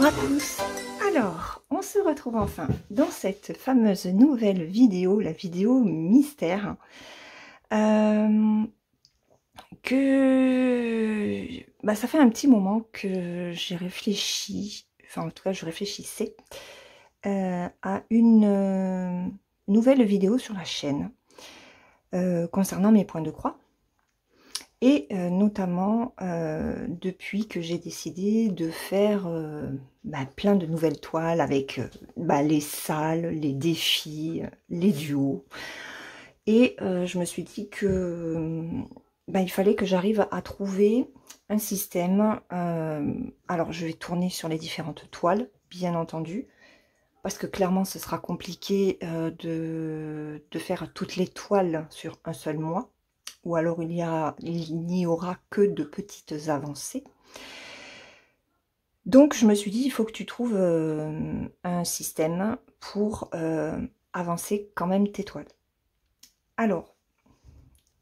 Bonjour à tous. Alors, on se retrouve enfin dans cette fameuse nouvelle vidéo, la vidéo mystère, ça fait un petit moment que j'ai réfléchi, enfin en tout cas je réfléchissais à une nouvelle vidéo sur la chaîne concernant mes points de croix. Et notamment depuis que j'ai décidé de faire plein de nouvelles toiles avec les salles, les défis, les duos. Et je me suis dit que il fallait que j'arrive à trouver un système. Alors je vais tourner sur les différentes toiles, bien entendu, parce que clairement ce sera compliqué de faire toutes les toiles sur un seul mois. Ou alors il n'y aura que de petites avancées. Donc je me suis dit, il faut que tu trouves un système pour avancer quand même tes toiles. Alors,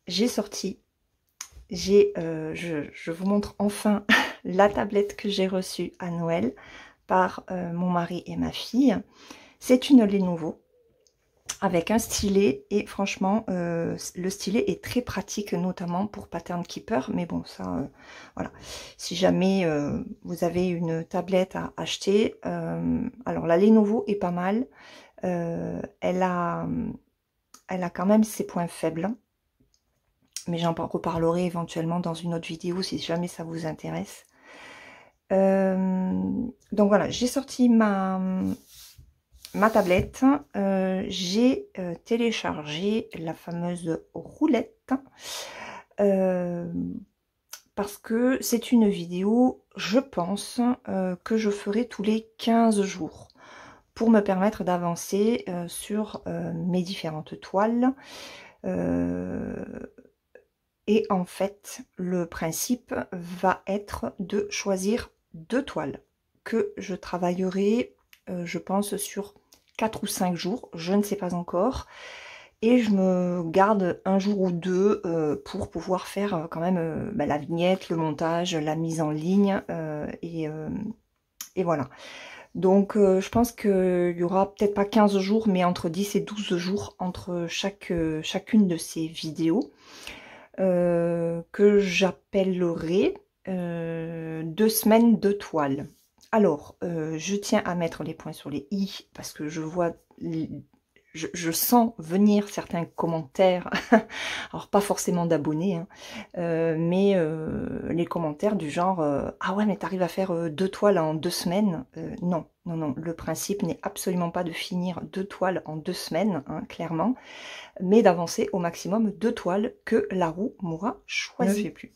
j'ai sorti, je vous montre enfin la tablette que j'ai reçue à Noël par mon mari et ma fille. C'est une Lenovo avec un stylet, et franchement le stylet est très pratique, notamment pour Pattern Keeper. Mais bon, ça voilà, si jamais vous avez une tablette à acheter, alors la Lenovo est pas mal, elle a quand même ses points faibles, mais j'en reparlerai éventuellement dans une autre vidéo si jamais ça vous intéresse. Donc voilà, j'ai sorti ma tablette, j'ai téléchargé la fameuse roulette parce que c'est une vidéo, je pense, que je ferai tous les 15 jours pour me permettre d'avancer sur mes différentes toiles. Et en fait, le principe va être de choisir 2 toiles que je travaillerai, je pense, sur 4 ou 5 jours, je ne sais pas encore. Et je me garde un jour ou deux pour pouvoir faire quand même la vignette, le montage, la mise en ligne, et voilà. Donc je pense qu'il y aura peut-être pas 15 jours, mais entre 10 et 12 jours entre chacune de ces vidéos, que j'appellerai 2 semaines de toile. Alors, je tiens à mettre les points sur les i, parce que je vois, je sens venir certains commentaires, alors pas forcément d'abonnés, hein, mais les commentaires du genre ah ouais, mais t'arrives à faire 2 toiles en 2 semaines. Non, non, non, le principe n'est absolument pas de finir 2 toiles en 2 semaines, hein, clairement, mais d'avancer au maximum 2 toiles que la roue m'aura choisi. Ne fait plus.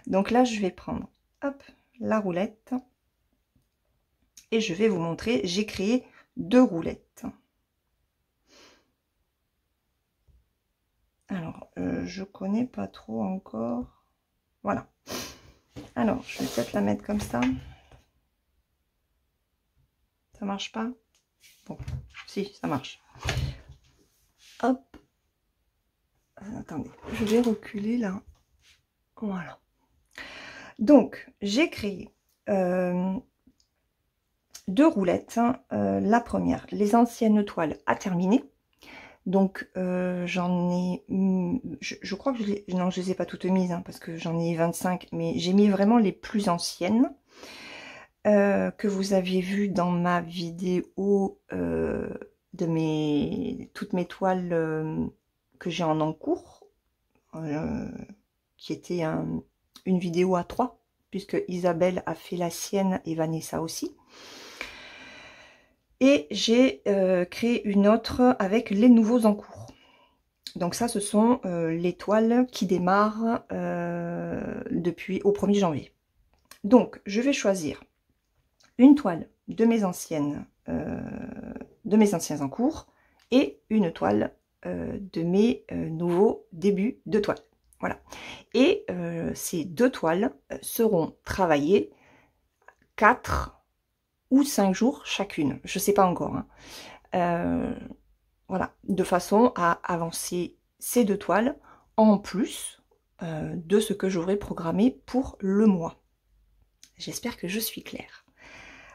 Donc là, je vais prendre, hop, la roulette, et je vais vous montrer, j'ai créé 2 roulettes. Alors, je connais pas trop encore. Voilà. Alors, je vais peut-être la mettre comme ça. Ça marche pas? Bon, si, ça marche. Hop. Attendez, je vais reculer là. Voilà. Donc, j'ai créé 2 roulettes. La première, les anciennes toiles à terminer. Donc j'en ai, je crois que non, je les ai pas toutes mises, hein, parce que j'en ai 25, mais j'ai mis vraiment les plus anciennes que vous aviez vues dans ma vidéo de toutes mes toiles que j'ai en encours, qui était une vidéo à 3, puisque Isabelle a fait la sienne et Vanessa aussi. Et j'ai créé une autre avec les nouveaux en cours. Donc ça, ce sont les toiles qui démarrent depuis au 1er janvier. Donc, je vais choisir une toile de mes anciens en cours et une toile de mes nouveaux débuts de toile. Voilà. Et ces 2 toiles seront travaillées 4 ou 5 jours chacune, je ne sais pas encore, hein. Voilà, de façon à avancer ces 2 toiles en plus de ce que j'aurais programmé pour le mois. J'espère que je suis claire.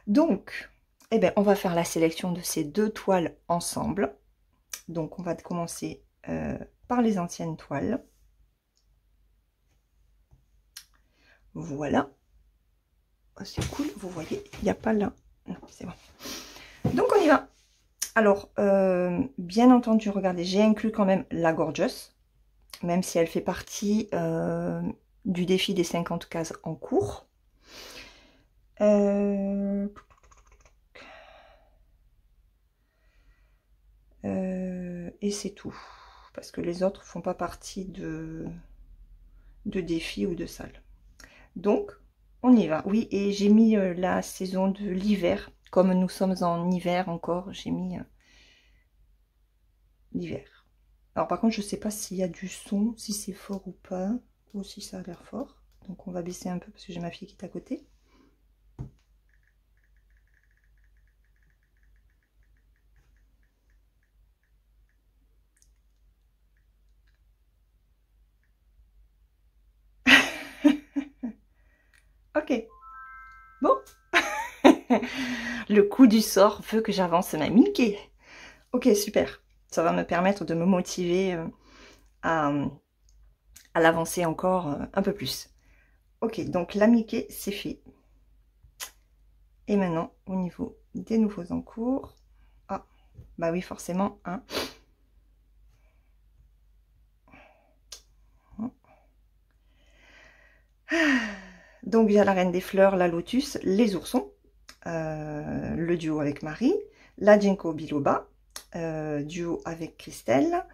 Donc, eh ben, on va faire la sélection de ces deux toiles ensemble. Donc, on va commencer par les anciennes toiles. Voilà. Oh, c'est cool, vous voyez, il n'y a pas là. Non, c'est bon. Donc, on y va. Alors, bien entendu, regardez, j'ai inclus quand même la Gorgeous, même si elle fait partie du défi des 50 cases en cours. Et c'est tout, parce que les autres font pas partie de défis ou de salles. Donc, on y va. Oui, et j'ai mis la saison de l'hiver. Comme nous sommes en hiver encore, j'ai mis l'hiver. Alors par contre, je sais pas s'il y a du son, si c'est fort ou pas, ou si ça a l'air fort. Donc on va baisser un peu parce que j'ai ma fille qui est à côté. Ok. Bon. Le coup du sort veut que j'avance ma Mickey. Ok, super. Ça va me permettre de me motiver à l'avancer encore un peu plus. Ok, donc la Mickey, c'est fait. Et maintenant, au niveau des nouveaux encours. Ah, bah oui, forcément, hein. Donc, il y a la Reine des Fleurs, la Lotus, les oursons, le duo avec Marie, la Ginkgo biloba, duo avec Christelle,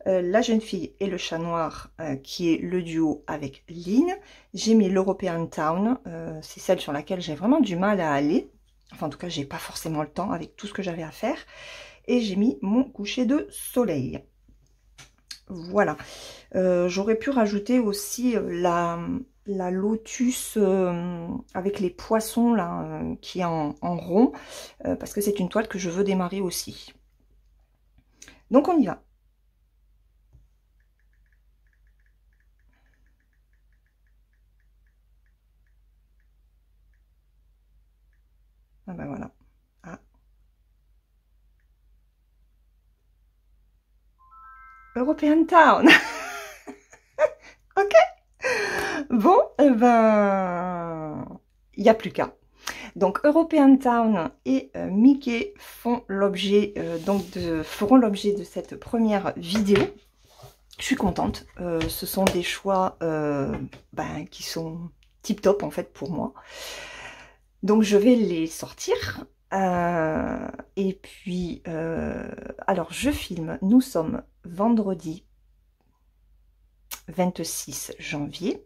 la jeune fille et le chat noir, qui est le duo avec Lynn. J'ai mis l'European Town, c'est celle sur laquelle j'ai vraiment du mal à aller. Enfin, en tout cas, j'ai pas forcément le temps avec tout ce que j'avais à faire. Et j'ai mis mon coucher de soleil. Voilà. J'aurais pu rajouter aussi la Lotus avec les poissons là, qui est en rond, parce que c'est une toile que je veux démarrer aussi. Donc on y va. Ah ben voilà. Ah. European Town. Ok. Bon, eh ben, il n'y a plus qu'à. Donc European Town et Mickey font l'objet feront l'objet de cette première vidéo. Je suis contente. Ce sont des choix qui sont tip top en fait pour moi. Donc je vais les sortir. Et puis, alors je filme. Nous sommes vendredi 26 janvier.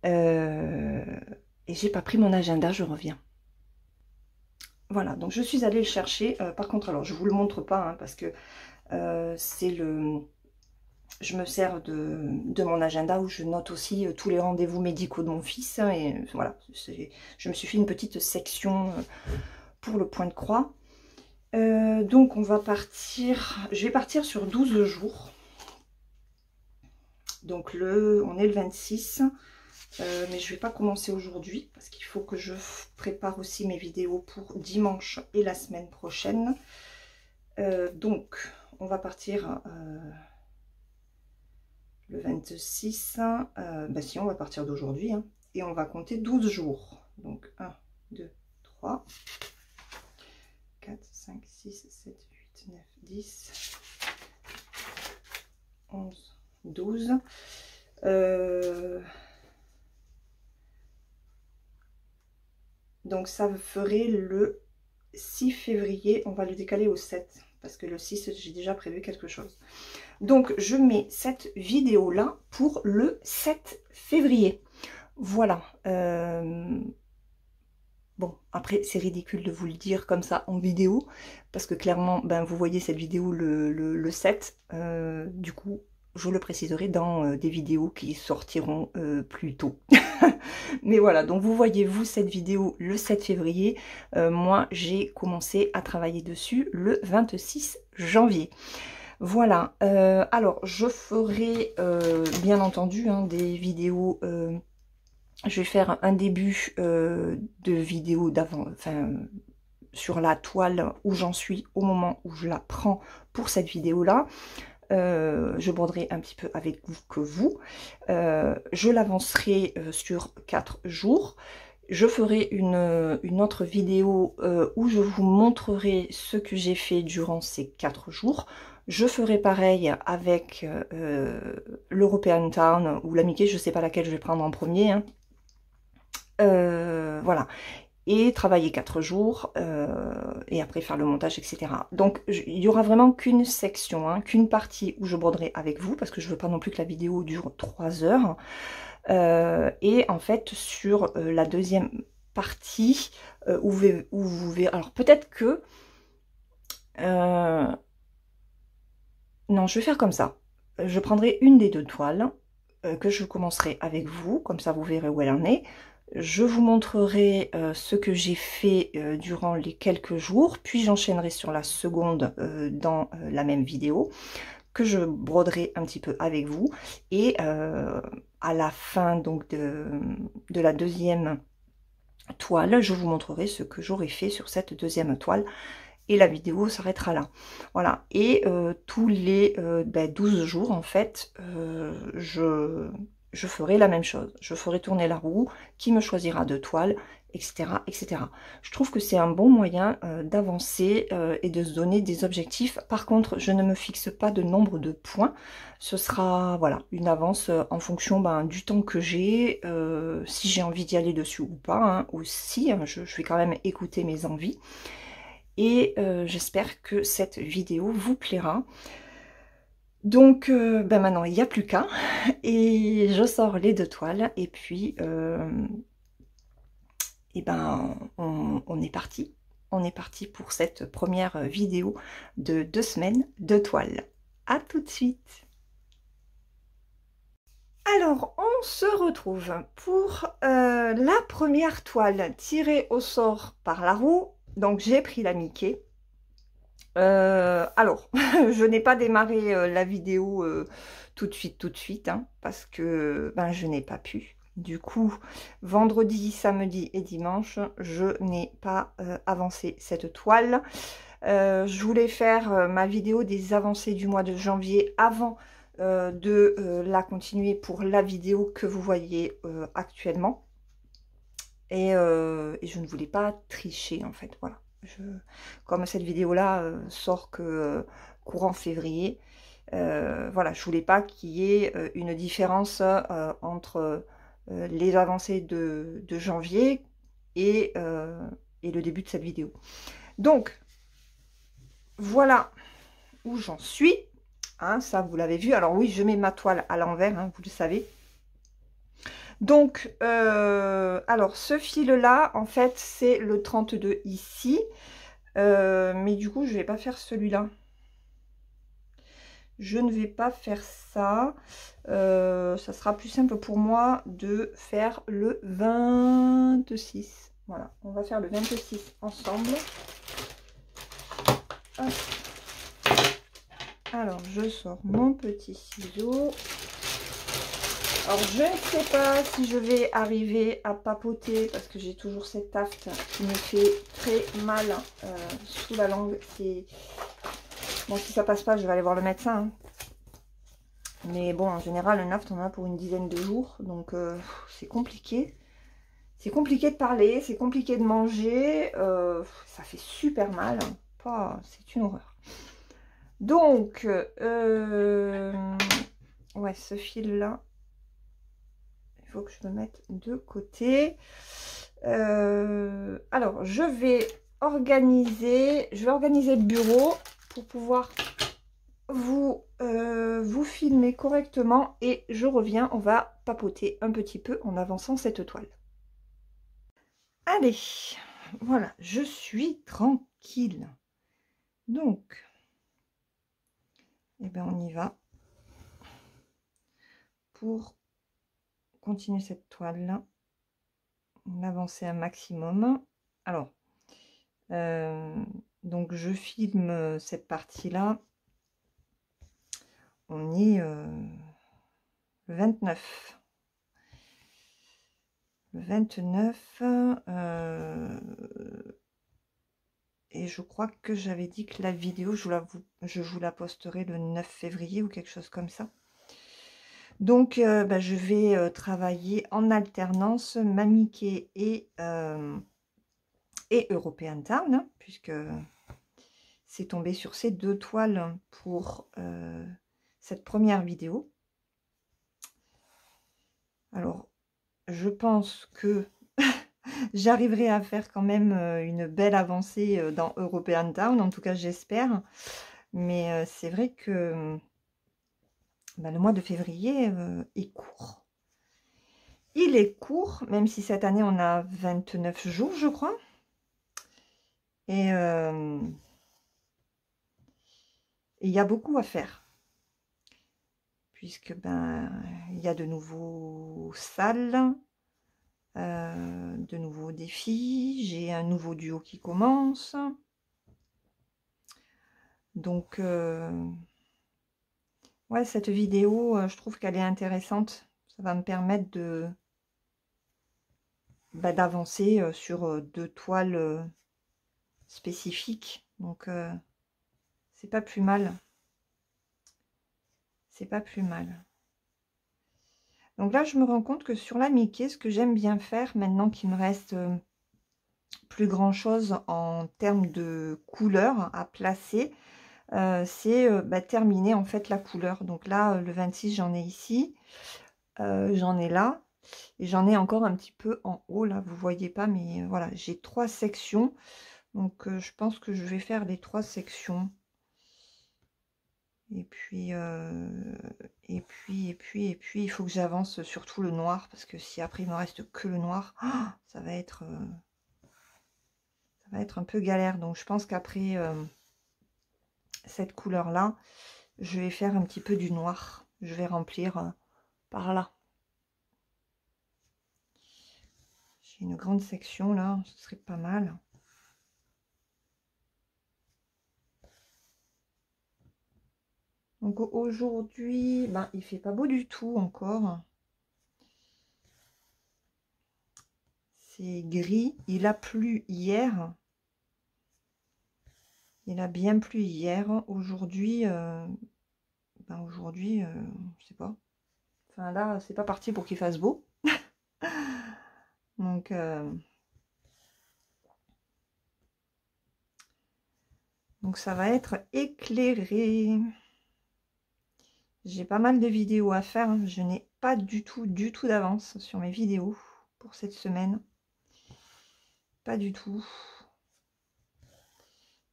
Et j'ai pas pris mon agenda, je reviens. Voilà, donc je suis allée le chercher. Par contre, alors je vous le montre pas hein, parce que c'est le... Je me sers de mon agenda où je note aussi tous les rendez-vous médicaux de mon fils. Hein, et voilà, je me suis fait une petite section pour le point de croix. Donc on va partir, je vais partir sur 12 jours. Donc on est le 26, mais je ne vais pas commencer aujourd'hui parce qu'il faut que je prépare aussi mes vidéos pour dimanche et la semaine prochaine. Donc on va partir le 26, si on va partir d'aujourd'hui, hein, et on va compter 12 jours. Donc 1, 2, 3, 4, 5, 6, 7, 8, 9, 10, 11, 12. Donc ça ferait le 6 février, on va le décaler au 7, parce que le 6, j'ai déjà prévu quelque chose. Donc je mets cette vidéo-là pour le 7 février. Voilà. Bon, après, c'est ridicule de vous le dire comme ça en vidéo, parce que clairement, vous voyez cette vidéo le 7. Du coup, je le préciserai dans des vidéos qui sortiront plus tôt. Mais voilà, donc vous voyez, vous, cette vidéo le 7 février. Moi, j'ai commencé à travailler dessus le 26 janvier. Voilà, alors je ferai bien entendu hein, des vidéos je vais faire un début de vidéo d'avant, enfin sur la toile où j'en suis au moment où je la prends pour cette vidéo là. Je broderai un petit peu avec vous que vous. Je l'avancerai sur 4 jours. Je ferai une autre vidéo où je vous montrerai ce que j'ai fait durant ces 4 jours. Je ferai pareil avec l'European Town ou la Mickey, je ne sais pas laquelle je vais prendre en premier. Hein. Voilà. Et travailler 4 jours et après faire le montage, etc. Donc il n'y aura vraiment qu'une section, hein, qu'une partie où je broderai avec vous parce que je ne veux pas non plus que la vidéo dure 3 heures. Et en fait sur la deuxième partie où vous verrez, alors peut-être que non, je vais faire comme ça. Je prendrai une des 2 toiles que je commencerai avec vous, comme ça vous verrez où elle en est. Je vous montrerai ce que j'ai fait durant les quelques jours, puis j'enchaînerai sur la seconde dans la même vidéo, que je broderai un petit peu avec vous. Et à la fin donc de la deuxième toile, je vous montrerai ce que j'aurai fait sur cette deuxième toile. Et la vidéo s'arrêtera là. Voilà. Et tous les 12 jours, en fait, je ferai la même chose. Je ferai tourner la roue, qui me choisira 2 toiles, etc., etc. Je trouve que c'est un bon moyen d'avancer et de se donner des objectifs. Par contre, je ne me fixe pas de nombre de points. Ce sera voilà, une avance en fonction du temps que j'ai, si j'ai envie d'y aller dessus ou pas, hein, ou si, hein, je vais quand même écouter mes envies. Et j'espère que cette vidéo vous plaira. Donc maintenant il n'y a plus qu'à. Et je sors les 2 toiles. Et puis on est parti. On est parti pour cette première vidéo de 2 semaines de toile. À tout de suite. Alors, on se retrouve pour la première toile tirée au sort par la roue. Donc j'ai pris la Mickey. Alors, je n'ai pas démarré la vidéo tout de suite, hein, parce que je n'ai pas pu. Du coup, vendredi, samedi et dimanche, je n'ai pas avancé cette toile. Je voulais faire ma vidéo des avancées du mois de janvier avant de la continuer pour la vidéo que vous voyez actuellement. Et je ne voulais pas tricher, en fait, voilà. Comme cette vidéo-là sort que courant février, voilà, je voulais pas qu'il y ait une différence entre les avancées de janvier et le début de cette vidéo. Donc, voilà où j'en suis. Hein, ça, vous l'avez vu. Alors oui, je mets ma toile à l'envers, hein, vous le savez. Donc, alors ce fil-là, en fait, c'est le 32 ici. Mais du coup, je vais pas faire celui-là. Je ne vais pas faire ça. Ça sera plus simple pour moi de faire le 26. Voilà, on va faire le 26 ensemble. Hop. Alors, je sors mon petit ciseau. Alors, je ne sais pas si je vais arriver à papoter parce que j'ai toujours cette tafte qui me fait très mal sous la langue. Bon, si ça passe pas, je vais aller voir le médecin. Hein. Mais bon, en général, un aft, on en a pour une dizaine de jours. Donc, c'est compliqué. C'est compliqué de parler, c'est compliqué de manger. Ça fait super mal. C'est une horreur. Donc, ouais, ce fil-là, il faut que je le mette de côté. Alors, je vais organiser le bureau pour pouvoir vous filmer correctement et je reviens, on va papoter un petit peu en avançant cette toile. Allez, voilà, je suis tranquille. Donc, on y va pour continuer cette toile là, on avance un maximum. Alors, donc je filme cette partie là. On est le 29. Le 29. Et je crois que j'avais dit que la vidéo, je vous la posterai le 9 février ou quelque chose comme ça. Donc, bah, je vais travailler en alternance Mamiké et European Town, hein, puisque c'est tombé sur ces deux toiles pour cette première vidéo. Alors, je pense que j'arriverai à faire quand même une belle avancée dans European Town, en tout cas j'espère. Mais c'est vrai que bah, le mois de février est court. Il est court, même si cette année on a 29 jours, je crois. Et il y a beaucoup à faire. Puisque ben il y a de nouveaux salles, de nouveaux défis. J'ai un nouveau duo qui commence. Donc ouais, cette vidéo, je trouve qu'elle est intéressante. Ça va me permettre d'avancer sur deux toiles spécifiques. Donc c'est pas plus mal. C'est pas plus mal. Donc là, je me rends compte que sur la Mickey, ce que j'aime bien faire, maintenant qu'il me reste plus grand chose en termes de couleurs à placer, c'est terminer en fait la couleur. Donc là, le 26, j'en ai ici, j'en ai là, et j'en ai encore un petit peu en haut, là, vous voyez pas, mais voilà, j'ai 3 sections. Donc je pense que je vais faire les 3 sections. Et puis, il faut que j'avance sur tout le noir, parce que si après il me reste que le noir, ça va être un peu galère. Donc je pense qu'après cette couleur-là, je vais faire un petit peu du noir. Je vais remplir par là. J'ai une grande section là, ce serait pas mal. Donc aujourd'hui, ben, il fait pas beau du tout encore. C'est gris. Il a plu hier. Il a bien plu hier. Aujourd'hui, ben aujourd'hui, je sais pas. Enfin là, c'est pas parti pour qu'il fasse beau. Donc ça va être éclairé. J'ai pas mal de vidéos à faire. Je n'ai pas du tout d'avance sur mes vidéos pour cette semaine. Pas du tout.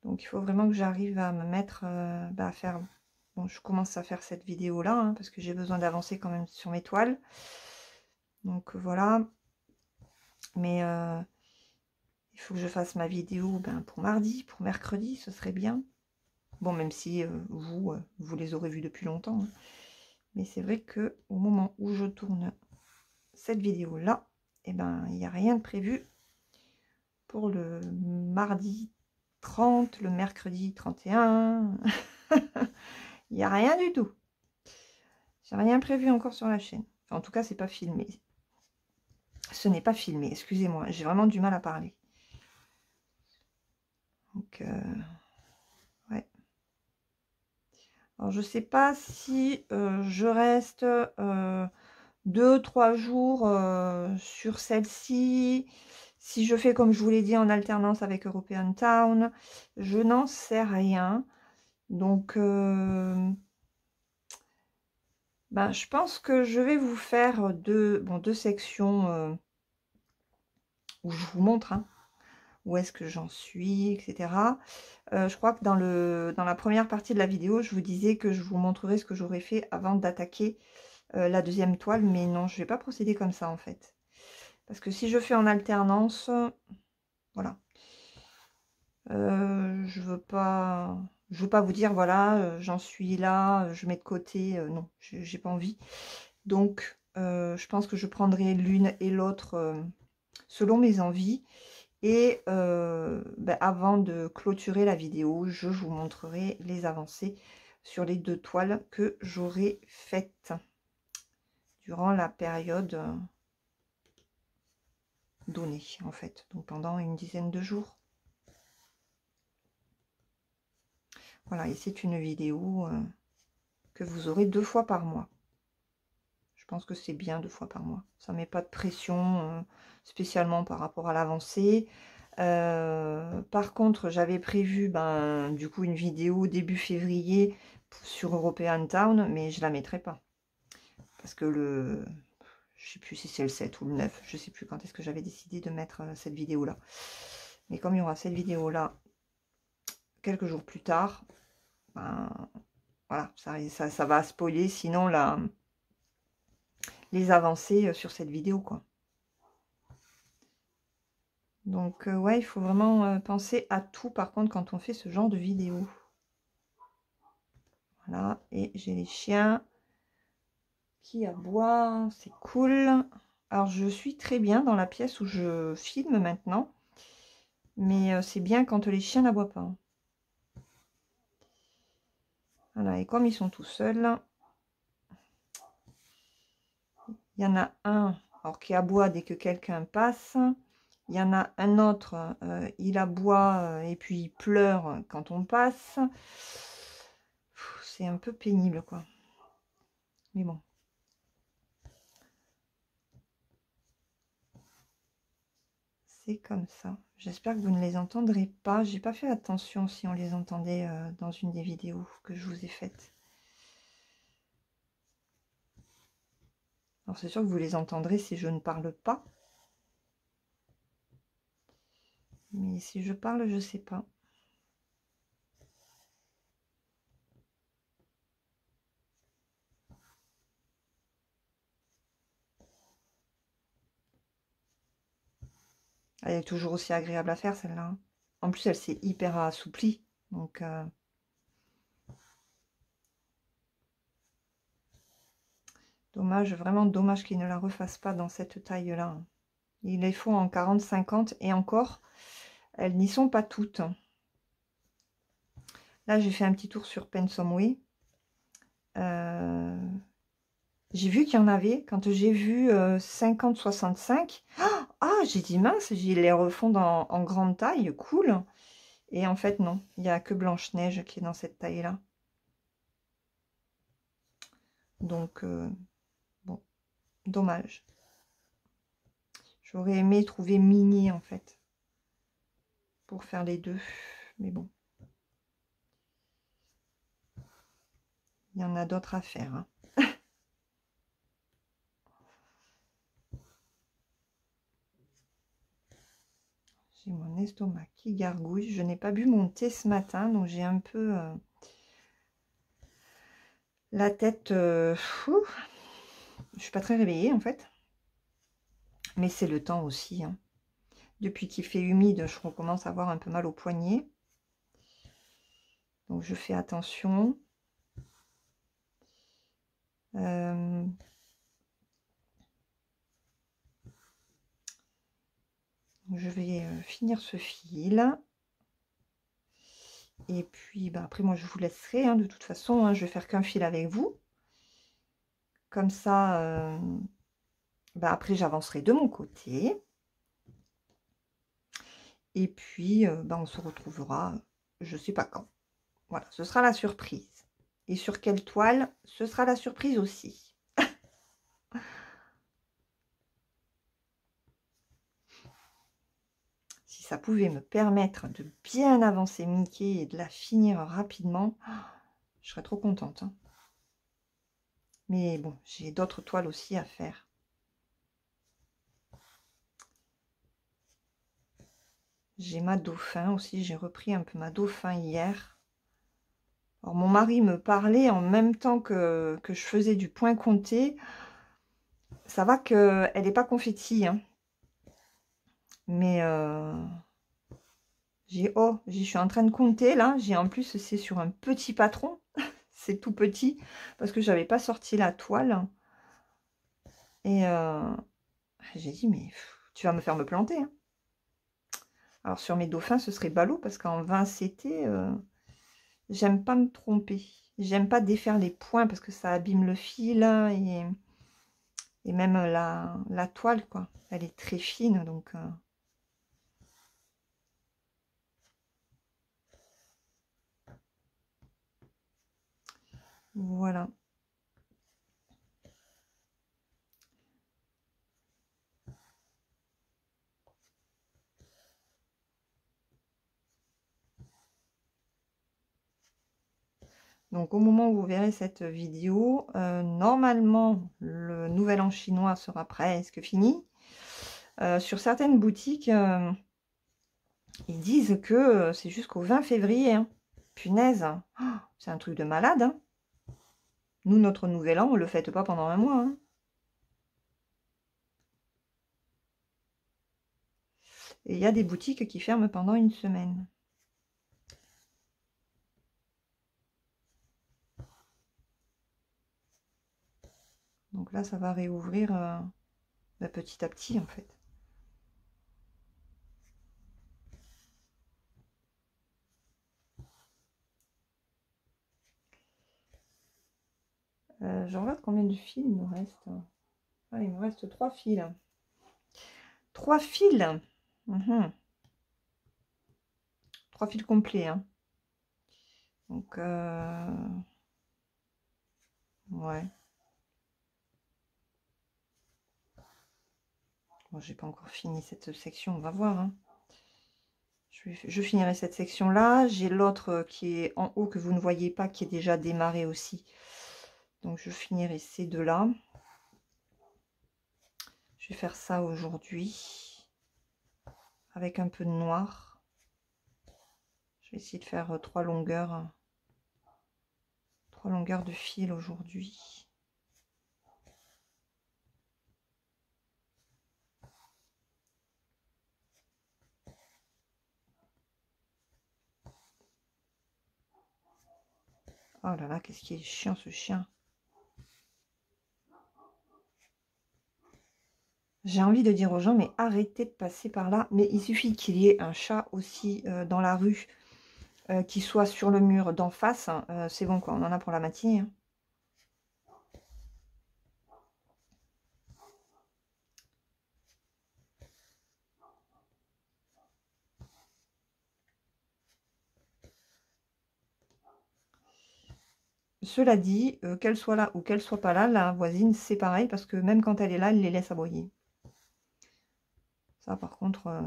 Donc il faut vraiment que j'arrive à me mettre à faire... Bon, je commence à faire cette vidéo-là, hein, parce que j'ai besoin d'avancer quand même sur mes toiles. Donc voilà. Mais il faut que je fasse ma vidéo pour mardi, pour mercredi, ce serait bien. Bon, même si vous les aurez vus depuis longtemps. Hein. Mais c'est vrai que au moment où je tourne cette vidéo-là, eh ben, il n'y a rien de prévu pour le mardi 30, le mercredi 31. Il n'y a rien du tout. J'ai rien prévu encore sur la chaîne. Enfin, en tout cas, c'est pas filmé. Ce n'est pas filmé, excusez-moi. J'ai vraiment du mal à parler. Donc, ouais. Alors, je sais pas si je reste 2-3 jours sur celle-ci. Si je fais, comme je vous l'ai dit, en alternance avec European Town, je n'en sais rien. Donc, je pense que je vais vous faire deux sections où je vous montre où est-ce que j'en suis, etc. Je crois que dans la première partie de la vidéo, je vous disais que je vous montrerai ce que j'aurais fait avant d'attaquer la deuxième toile. Mais non, je ne vais pas procéder comme ça, en fait. Parce que si je fais en alternance, voilà. Je veux pas vous dire, voilà, j'en suis là, je mets de côté. Non, j'ai pas envie. Donc, je pense que je prendrai l'une et l'autre selon mes envies. Et avant de clôturer la vidéo, je vous montrerai les avancées sur les deux toiles que j'aurai faites durant la période donné en fait, donc pendant une dizaine de jours. Voilà, et c'est une vidéo que vous aurez 2 fois par mois. Je pense que c'est bien 2 fois par mois. Ça ne met pas de pression spécialement par rapport à l'avancée. Par contre, j'avais prévu du coup une vidéo début février sur European Town, mais je la mettrai pas. Parce que je sais plus si c'est le 7 ou le 9, je sais plus quand est-ce que j'avais décidé de mettre cette vidéo-là. Mais comme il y aura cette vidéo-là quelques jours plus tard, voilà, ça va spoiler sinon les avancées sur cette vidéo, quoi. Donc, ouais, il faut vraiment penser à tout, par contre, quand on fait ce genre de vidéo. Voilà, et j'ai les chiens qui aboient, c'est cool. Alors, je suis très bien dans la pièce où je filme maintenant, mais c'est bien quand les chiens n'aboient pas. Voilà, et comme ils sont tout seuls, il y en a un alors, qui aboie dès que quelqu'un passe. Il y en a un autre, il aboie et puis il pleure quand on passe. C'est un peu pénible, quoi. Mais bon. C'est comme ça. J'espère que vous ne les entendrez pas. J'ai pas fait attention si on les entendait dans une des vidéos que je vous ai faites. Alors c'est sûr que vous les entendrez si je ne parle pas. Mais si je parle, je sais pas. Elle est toujours aussi agréable à faire, celle-là. En plus, elle s'est hyper assouplie. Donc, dommage, vraiment dommage qu'ils ne la refassent pas dans cette taille-là. Ils les font en 40-50 et encore, elles n'y sont pas toutes. Là, j'ai fait un petit tour sur Pensomeway. J'ai vu qu'il y en avait. Quand j'ai vu 50-65, j'ai dit mince, ils les refont en grande taille, cool. Et en fait, non, il n'y a que Blanche-Neige qui est dans cette taille-là. Donc, bon, dommage. J'aurais aimé trouver Mini, en fait, pour faire les deux. Mais bon. Il y en a d'autres à faire. Hein. J'ai mon estomac qui gargouille. Je n'ai pas bu mon thé ce matin, donc j'ai un peu la tête... je suis pas très réveillée, en fait. Mais c'est le temps aussi. Hein. Depuis qu'il fait humide, je recommence à avoir un peu mal au poignet. Donc je fais attention. Je vais finir ce fil. Et puis après moi je vous laisserai. Hein, de toute façon, hein, je vais faire qu'un fil avec vous. Comme ça, après j'avancerai de mon côté. Et puis on se retrouvera, je sais pas quand. Voilà, ce sera la surprise. Et sur quelle toile, ce sera la surprise aussi. Si ça pouvait me permettre de bien avancer Mickey et de la finir rapidement, je serais trop contente. Hein. Mais bon, j'ai d'autres toiles aussi à faire. J'ai ma dauphin aussi, j'ai repris un peu ma dauphin hier. Alors mon mari me parlait en même temps que je faisais du point compté. Ça va qu'elle n'est pas confetti. Hein. Mais je suis en train de compter là. J'ai en plus c'est sur un petit patron. C'est tout petit parce que j'avais pas sorti la toile. Et j'ai dit mais tu vas me faire me planter. Hein. Alors sur mes dauphins ce serait ballot parce qu'en 20 CT j'aime pas me tromper. J'aime pas défaire les points parce que ça abîme le fil et Et même la toile, quoi. Elle est très fine, donc... Voilà. Donc au moment où vous verrez cette vidéo, normalement le nouvel an chinois sera presque fini. Sur certaines boutiques, ils disent que c'est jusqu'au 20 février. Hein. Punaise, oh, c'est un truc de malade. Hein. Nous, notre nouvel an, on ne le fête pas pendant un mois. Hein. Et il y a des boutiques qui ferment pendant une semaine. Donc là, ça va réouvrir petit à petit, en fait. Je regarde combien de fils il me reste. Ah, il me reste 3 fils. 3 fils. 3 fils complets. Hein. Donc, ouais. Bon, j'ai pas encore fini cette section, on va voir. Hein. Je finirai cette section-là. J'ai l'autre qui est en haut que vous ne voyez pas, qui est déjà démarré aussi. Donc, je finirai ces deux-là. Je vais faire ça aujourd'hui. Avec un peu de noir. Je vais essayer de faire 3 longueurs. 3 longueurs de fil aujourd'hui. Oh là là, qu'est-ce qui est chiant ce chien. J'ai envie de dire aux gens, mais arrêtez de passer par là. Mais il suffit qu'il y ait un chat aussi dans la rue, qui soit sur le mur d'en face. C'est bon quoi, on en a pour la matinée. Hein. Cela dit, qu'elle soit là ou qu'elle soit pas là, la voisine, c'est pareil, parce que même quand elle est là, elle les laisse aboyer. Ça, par contre,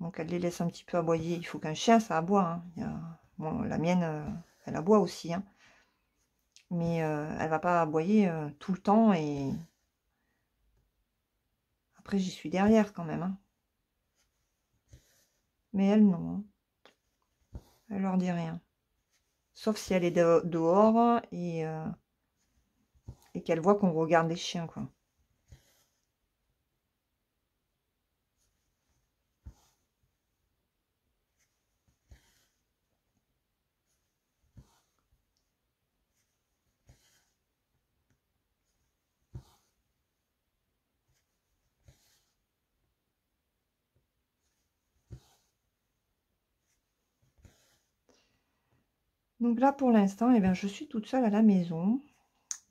donc elle les laisse un petit peu aboyer. Il faut qu'un chien, ça aboie. Hein. Bon, la mienne, elle aboie aussi. Hein. Mais elle va pas aboyer tout le temps. Et après, j'y suis derrière quand même. Hein. Mais elle, non. Hein. Elle leur dit rien. Sauf si elle est dehors et qu'elle voit qu'on regarde les chiens, quoi. Donc là, pour l'instant, eh bien, je suis toute seule à la maison.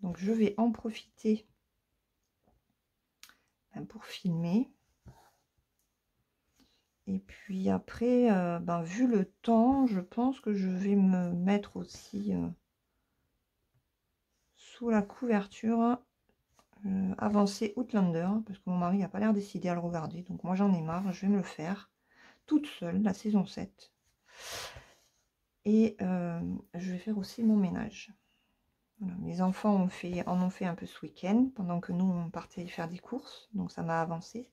Donc, je vais en profiter pour filmer. Et puis après, ben, vu le temps, je pense que je vais me mettre aussi sous la couverture avancée Outlander. Parce que mon mari n'a pas l'air décidé à le regarder. Donc moi, j'en ai marre. Je vais me le faire toute seule, la saison 7. Et je vais faire aussi mon ménage. Voilà, mes enfants en ont fait un peu ce week-end, pendant que nous, on partait faire des courses. Donc ça m'a avancé.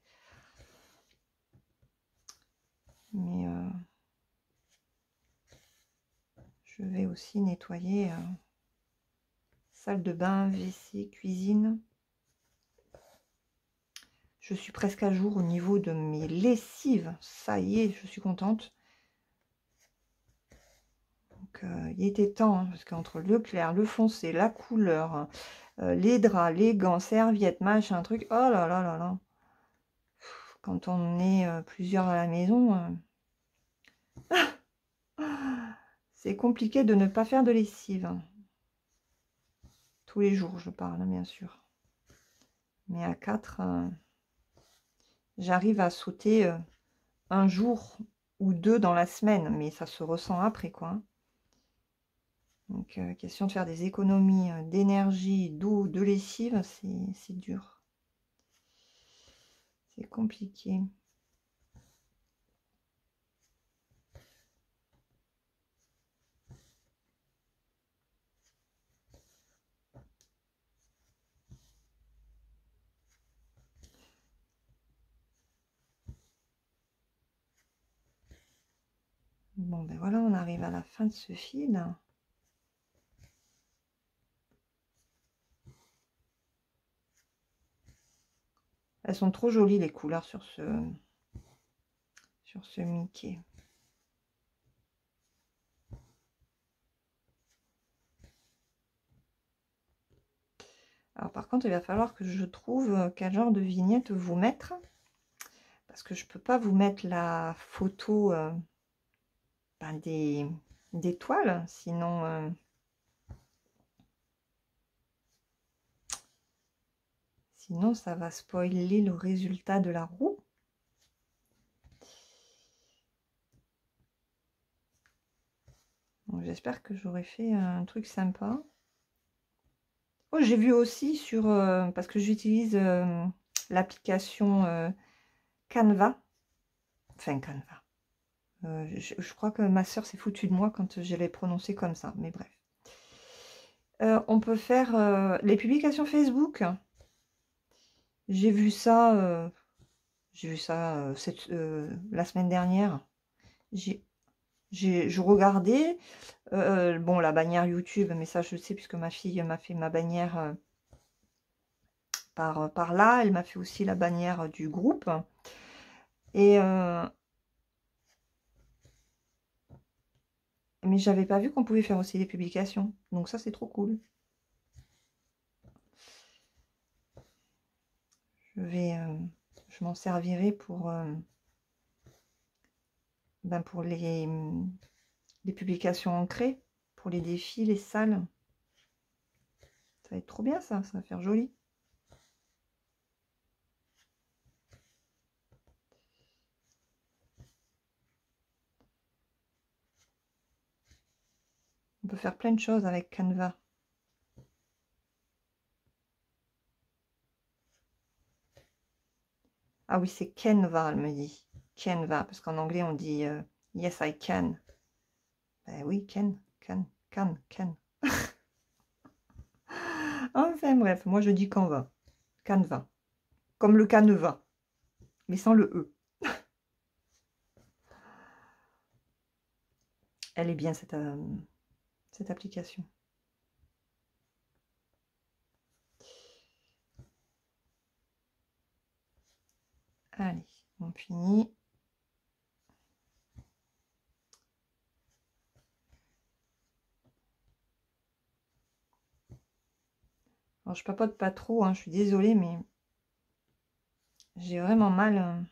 Mais je vais aussi nettoyer salle de bain, WC, cuisine. Je suis presque à jour au niveau de mes lessives. Ça y est, je suis contente. Donc, il était temps, hein, parce qu'entre le clair, le foncé, la couleur, les draps, les gants, serviettes, machin, truc. Oh là là là là. Quand on est plusieurs à la maison, c'est compliqué de ne pas faire de lessive. Tous les jours, je parle, hein, bien sûr. Mais à 4, j'arrive à sauter un jour ou deux dans la semaine, mais ça se ressent après, quoi. Hein. Donc, question de faire des économies d'énergie, d'eau, de lessive, c'est dur. C'est compliqué. Bon, ben voilà, on arrive à la fin de ce fil. Elles sont trop jolies, les couleurs sur ce Mickey. Alors par contre, il va falloir que je trouve quel genre de vignette vous mettre. Parce que je ne peux pas vous mettre la photo ben des toiles. Sinon, ça va spoiler le résultat de la roue. J'espère que j'aurai fait un truc sympa. Oh, j'ai vu aussi sur... parce que j'utilise l'application Canva. Enfin, Canva. Je crois que ma soeur s'est foutue de moi quand je l'ai prononcé comme ça. Mais bref. On peut faire les publications Facebook. J'ai vu ça... la semaine dernière. Je regardais, bon, la bannière YouTube, mais ça je sais puisque ma fille m'a fait ma bannière par là. Elle m'a fait aussi la bannière du groupe. Et mais j'avais pas vu qu'on pouvait faire aussi des publications. Donc ça, c'est trop cool. Je m'en servirai pour les publications ancrées, pour les défis, les salles. Ça va être trop bien, ça va faire joli. On peut faire plein de choses avec Canva. Ah oui, c'est Canva, elle me dit. Canva, parce qu'en anglais, on dit yes, I can. Ben oui, can. Enfin bref, moi je dis Canva. Canva. Comme le canevas, mais sans le E. Elle est bien, cette application. Allez, on finit. Alors, je papote pas trop, hein, je suis désolée, mais j'ai vraiment mal.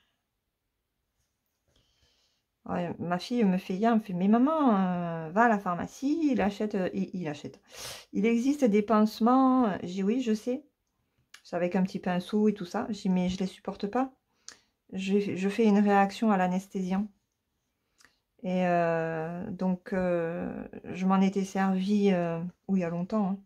Ouais, ma fille me fait hier, elle me fait, mais maman, va à la pharmacie, il achète. Il existe des pansements. J'ai dit oui, je sais. C'est avec un petit pinceau et tout ça. J'ai dit, mais je les supporte pas. Je fais une réaction à l'anesthésiant. Et donc, je m'en étais servi oui, il y a longtemps. Hein.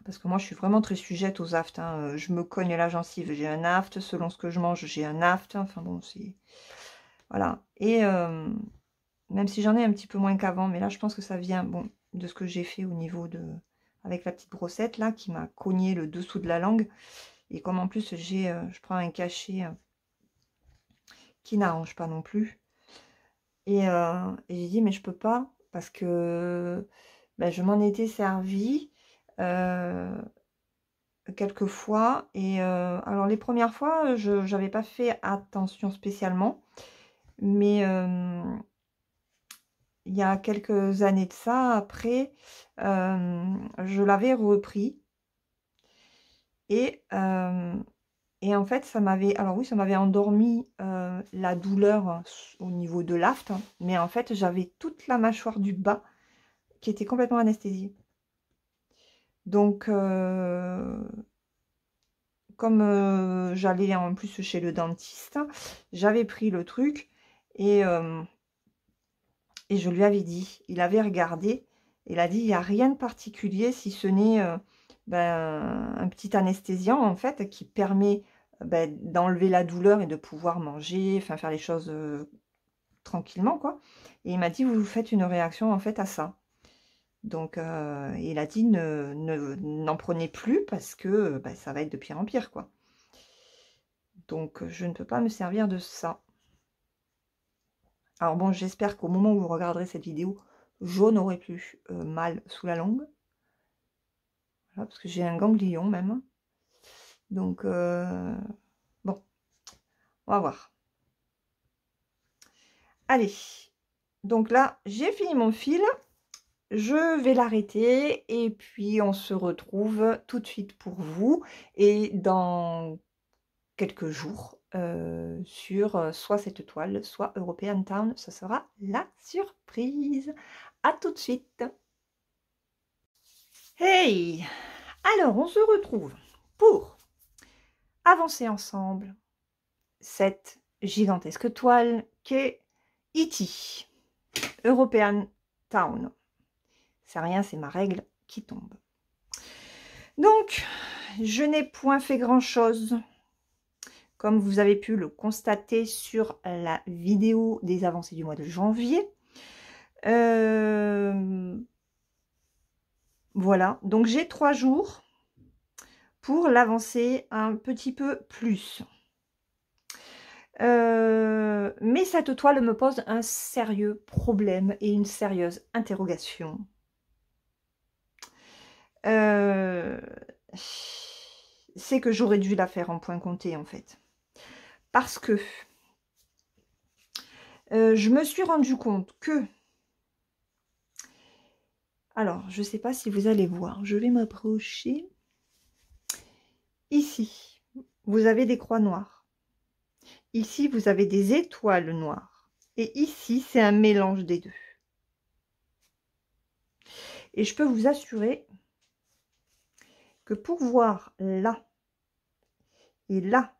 Parce que moi, je suis vraiment très sujette aux aftes. Hein. Je me cogne la gencive, j'ai un aft. Selon ce que je mange, j'ai un aft. Enfin bon, c'est... Voilà. Et même si j'en ai un petit peu moins qu'avant, mais là, je pense que ça vient bon, de ce que j'ai fait au niveau de... Avec la petite brossette, là, qui m'a cogné le dessous de la langue. Et comme en plus, je prends un cachet qui n'arrange pas non plus. Et j'ai dit, mais je peux pas, parce que ben, je m'en étais servi quelques fois. Et alors, les premières fois, je n'avais pas fait attention spécialement. Mais il y a quelques années de ça, après, je l'avais repris. Et en fait, ça m'avait... Alors oui, ça m'avait endormi la douleur au niveau de l'aft. Hein, mais en fait, j'avais toute la mâchoire du bas qui était complètement anesthésiée. Donc, comme j'allais en plus chez le dentiste, j'avais pris le truc et je lui avais dit, il avait regardé, il a dit, il n'y a rien de particulier si ce n'est un petit anesthésiant en fait qui permet d'enlever la douleur et de pouvoir manger, enfin faire les choses tranquillement quoi. Et il m'a dit, vous faites une réaction en fait à ça. Donc il a dit, n'en prenez plus parce que ça va être de pire en pire quoi. Donc je ne peux pas me servir de ça. Alors bon, j'espère qu'au moment où vous regarderez cette vidéo, je n'aurai plus mal sous la langue. Voilà, parce que j'ai un ganglion même. Donc bon, on va voir. Allez, donc là, j'ai fini mon fil. Je vais l'arrêter et puis on se retrouve tout de suite pour vous. Et dans quelques jours sur soit cette toile, soit European Town. Ce sera la surprise. À tout de suite. Hey! Alors, on se retrouve pour avancer ensemble cette gigantesque toile qu'est E.T. European Town. C'est rien, c'est ma règle qui tombe. Donc, je n'ai point fait grand-chose. Comme vous avez pu le constater sur la vidéo des avancées du mois de janvier. Voilà, donc j'ai 3 jours pour l'avancer un petit peu plus. Mais cette toile me pose un sérieux problème et une sérieuse interrogation. C'est que j'aurais dû la faire en point compté en fait. Parce que je me suis rendu compte que... Alors, je ne sais pas si vous allez voir. Je vais m'approcher. Ici, vous avez des croix noires. Ici, vous avez des étoiles noires. Et ici, c'est un mélange des deux. Et je peux vous assurer que pour voir là et là,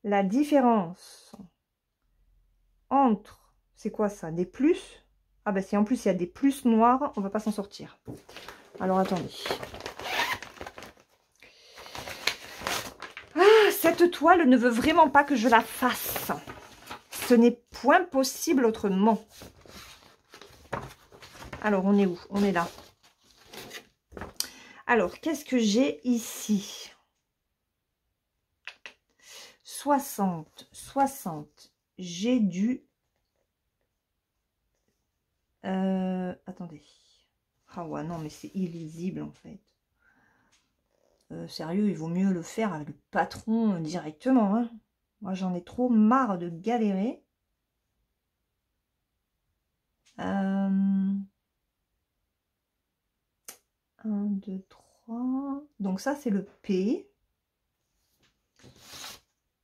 la différence entre... C'est quoi ça? Des plus? Ah ben si en plus il y a des plus noirs, on va pas s'en sortir. Alors attendez. Ah, cette toile ne veut vraiment pas que je la fasse. Ce n'est point possible autrement. Alors on est où? On est là. Alors qu'est-ce que j'ai ici? 60, 60. J'ai du... attendez. Ah ouais, non, mais c'est illisible en fait. Sérieux, il vaut mieux le faire avec le patron directement. Hein. Moi, j'en ai trop marre de galérer. 1, 2, 3. Donc ça, c'est le P.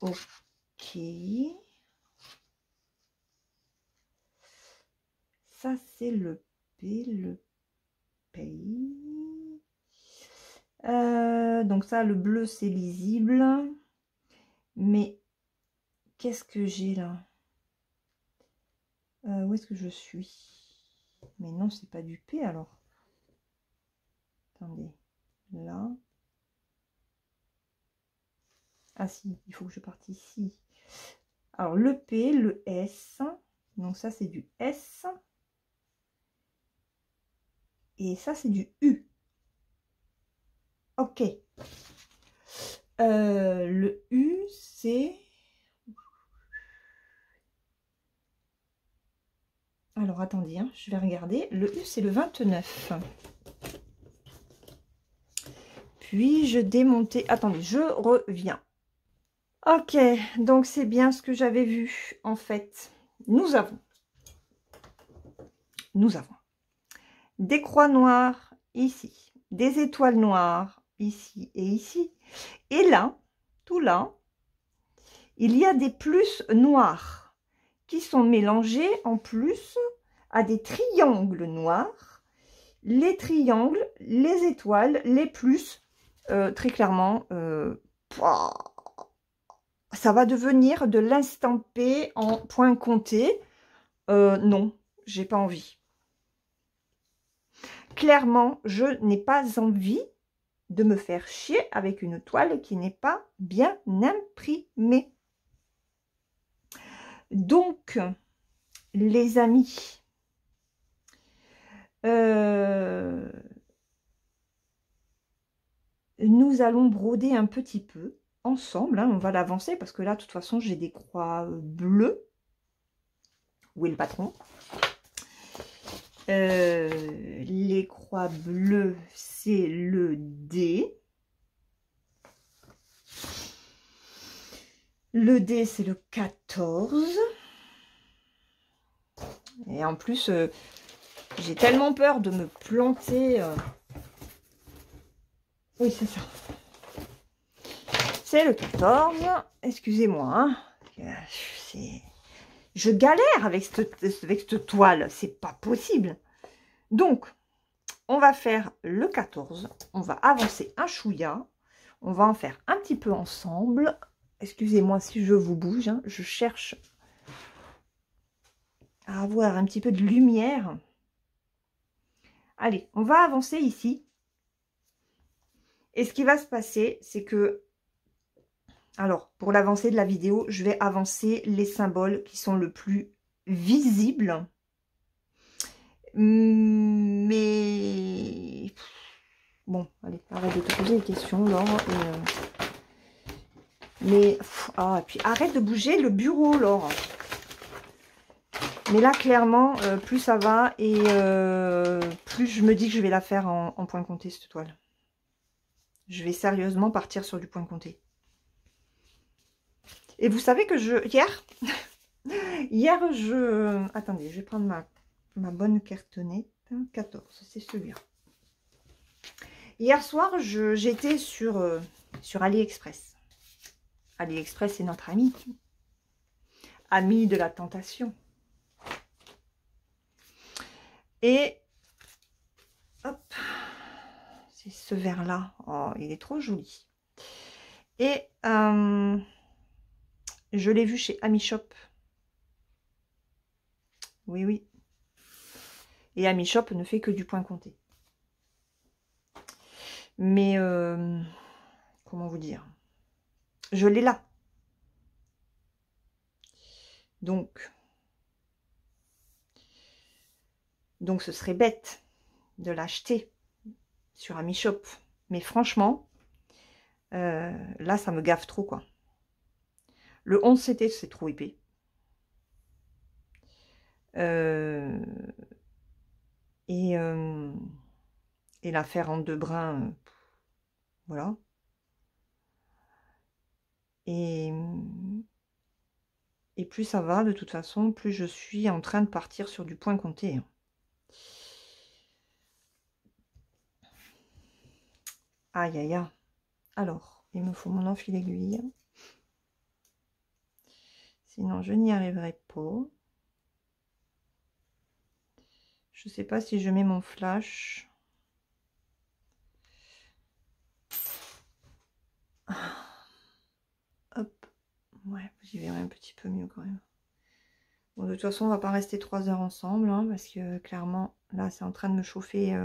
Ok. Ça, c'est le P, le pays. Donc ça, le bleu, c'est lisible. Mais qu'est-ce que j'ai là? Où est-ce que je suis? Mais non, c'est pas du P alors. Attendez. Là. Ah si, il faut que je parte ici. Alors, le P, le S. Donc ça, c'est du S. Et ça, c'est du U. Ok. Le U, c'est... Alors, attendez, hein, je vais regarder. Le U, c'est le 29. Puis-je démonter... Attendez, je reviens. Ok, donc c'est bien ce que j'avais vu, en fait. Nous avons des croix noires ici, des étoiles noires ici et ici. Et là, tout là, il y a des plus noirs qui sont mélangés en plus à des triangles noirs. Les triangles, les étoiles, les plus, très clairement, pouah, ça va devenir de l'instant P en point compté. Non, j'ai pas envie. Clairement, je n'ai pas envie de me faire chier avec une toile qui n'est pas bien imprimée. Donc, les amis, nous allons broder un petit peu ensemble. Hein, on va l'avancer parce que là, de toute façon, j'ai des croix bleues. Où est le patron? Les croix bleues, c'est le D. Le D, c'est le 14. Et en plus, j'ai tellement peur de me planter. Oui, c'est ça. C'est le 14. Excusez-moi. Hein. Je galère avec cette toile. C'est pas possible. Donc, on va faire le 14. On va avancer un chouïa. On va en faire un petit peu ensemble. Excusez-moi si je vous bouge. Hein. Je cherche à avoir un petit peu de lumière. Allez, on va avancer ici. Et ce qui va se passer, c'est que... Alors, pour l'avancée de la vidéo, je vais avancer les symboles qui sont le plus visibles. Mais... Bon, allez, arrête de te poser des questions, Laure. Mais... Ah, et puis arrête de bouger le bureau, Laure. Mais là, clairement, plus ça va et plus je me dis que je vais la faire en point compté, cette toile. Je vais sérieusement partir sur du point compté. Et vous savez que hier, attendez, je vais prendre ma bonne cartonnette. 14, c'est celui-là. Hier soir, j'étais sur AliExpress. AliExpress, c'est notre ami. Ami de la tentation. Et, hop, c'est ce verre-là. Oh, il est trop joli. Et je l'ai vu chez AmiShop. Oui, oui. Et AmiShop ne fait que du point compté. Mais, comment vous dire? Je l'ai là. Donc, ce serait bête de l'acheter sur AmiShop. Mais franchement, là, ça me gaffe trop, quoi. Le 11 CT, c'est trop épais. Et la faire en 2 brins, voilà. Et plus ça va, de toute façon, plus je suis en train de partir sur du point compté. Aïe, aïe, aïe. Alors, il me faut mon enfil aiguille. Sinon, je n'y arriverai pas. Je ne sais pas si je mets mon flash. Hop. Ouais, j'y verrai un petit peu mieux quand même. Bon, de toute façon, on va pas rester 3 heures ensemble, hein, parce que clairement, là, c'est en train de me chauffer.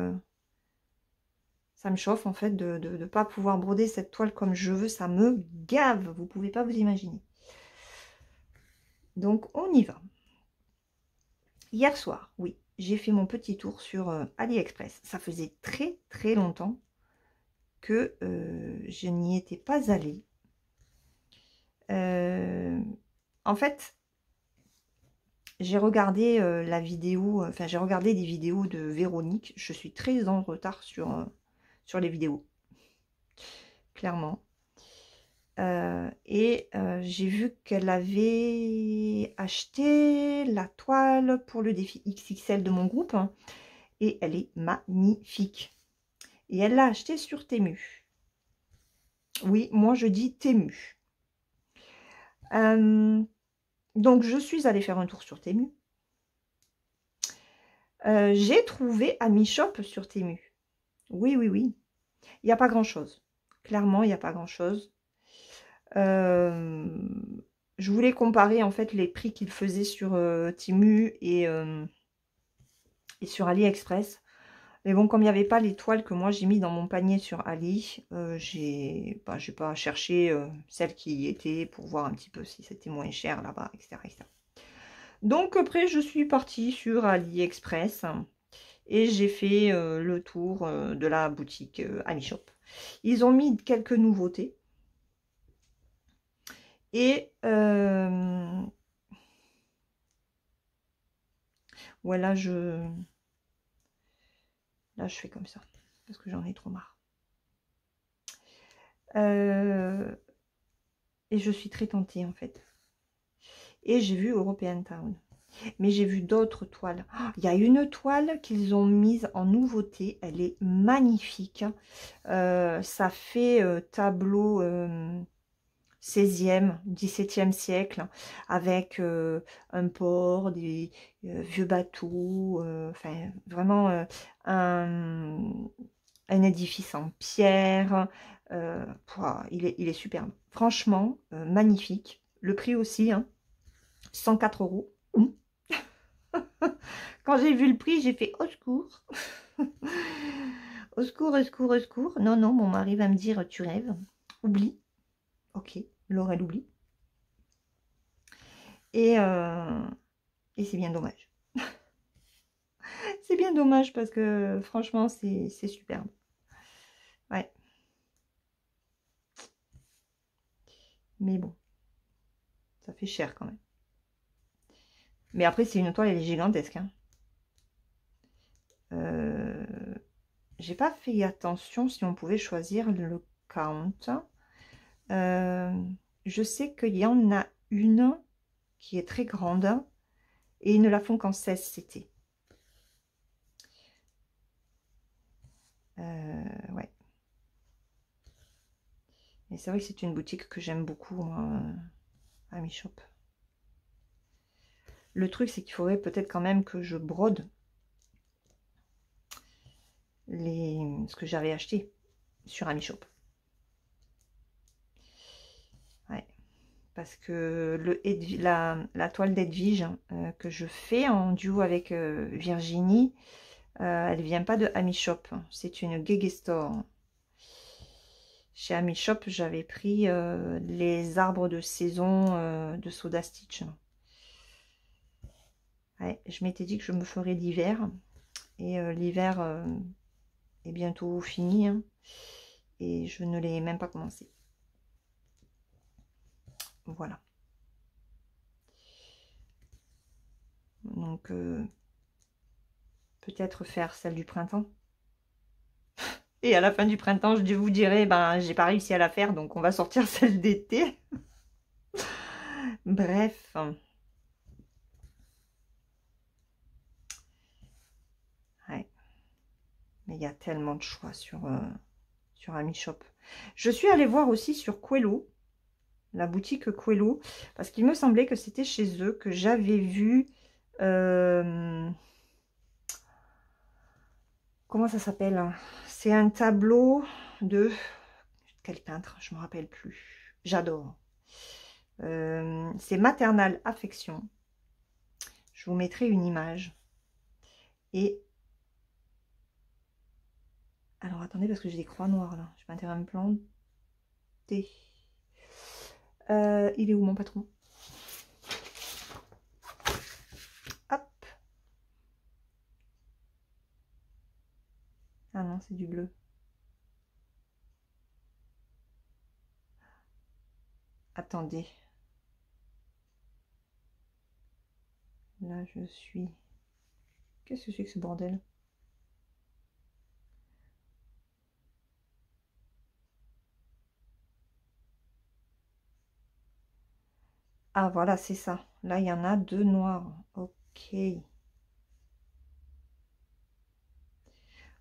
Ça me chauffe, en fait, de ne pas pouvoir broder cette toile comme je veux. Ça me gave, vous pouvez pas vous imaginer. Donc, on y va. Hier soir, oui, j'ai fait mon petit tour sur AliExpress. Ça faisait très, très longtemps que je n'y étais pas allée. En fait, j'ai regardé la vidéo, enfin j'ai regardé des vidéos de Véronique. Je suis très en retard sur les vidéos, clairement. J'ai vu qu'elle avait acheté la toile pour le défi XXL de mon groupe. Hein, et elle est magnifique. Et elle l'a acheté sur Temu. Oui, moi je dis Temu. Donc je suis allée faire un tour sur Temu. J'ai trouvé AmiShop sur Temu. Oui, oui, oui. Il n'y a pas grand-chose. Clairement, il n'y a pas grand-chose. Je voulais comparer en fait les prix qu'ils faisaient sur Temu et sur AliExpress. Mais bon, comme il n'y avait pas les toiles que moi j'ai mis dans mon panier sur Ali, j'ai pas cherché celles qui y étaient pour voir un petit peu si c'était moins cher là-bas, etc., etc. Donc après, je suis partie sur AliExpress et j'ai fait le tour de la boutique AliShop. Ils ont mis quelques nouveautés. Et ouais, là je fais comme ça parce que j'en ai trop marre. Et je suis très tentée en fait. Et j'ai vu European Town. Mais j'ai vu d'autres toiles. Il y a une toile qu'ils ont mise en nouveauté. Elle est magnifique. Ça fait tableau 16e, 17e siècle, avec un port, des vieux bateaux, enfin vraiment un édifice en pierre. Il est superbe. Franchement, magnifique. Le prix aussi, hein, 104 €. Quand j'ai vu le prix, j'ai fait au secours. Au secours, au secours, au secours. Non, non, mon mari va me dire tu rêves. Oublie. Ok, Laurel oublie. Et c'est bien dommage. C'est bien dommage parce que franchement, c'est superbe. Ouais. Mais bon, ça fait cher quand même. Mais après, c'est une toile, elle est gigantesque. Hein. J'ai pas fait attention si on pouvait choisir le count. Je sais qu'il y en a une qui est très grande et ils ne la font qu'en 16 CT. Ouais. Et c'est vrai que c'est une boutique que j'aime beaucoup, moi, AmiShop. Le truc, c'est qu'il faudrait peut-être quand même que je brode ce que j'avais acheté sur AmiShop. Ouais. Parce que la toile d'Edwige que je fais en duo avec Virginie, elle vient pas de AmiShop. C'est une Gege Store. Chez AmiShop, j'avais pris les arbres de saison de Soda Stitch. Ouais, je m'étais dit que je me ferais l'hiver. Et l'hiver est bientôt fini. Hein, et je ne l'ai même pas commencé. Voilà. Donc, peut-être faire celle du printemps. Et à la fin du printemps, je vous dirai, ben, j'ai pas réussi à la faire, donc on va sortir celle d'été. Bref. Ouais. Mais il y a tellement de choix sur AmiShop. Je suis allée voir aussi sur Quello, la boutique Quello, parce qu'il me semblait que c'était chez eux que j'avais vu... comment ça s'appelle? C'est un tableau de... Quel peintre? Je me rappelle plus. J'adore. C'est Maternal Affection. Je vous mettrai une image. Et... alors, attendez, parce que j'ai des croix noires, là. Je vais intérêt à me planter. Il est où, mon patron? Hop. Ah non, c'est du bleu. Attendez. Là, je suis... Qu'est-ce que c'est que ce bordel? Ah, voilà, c'est ça. Là, il y en a deux noirs. Ok.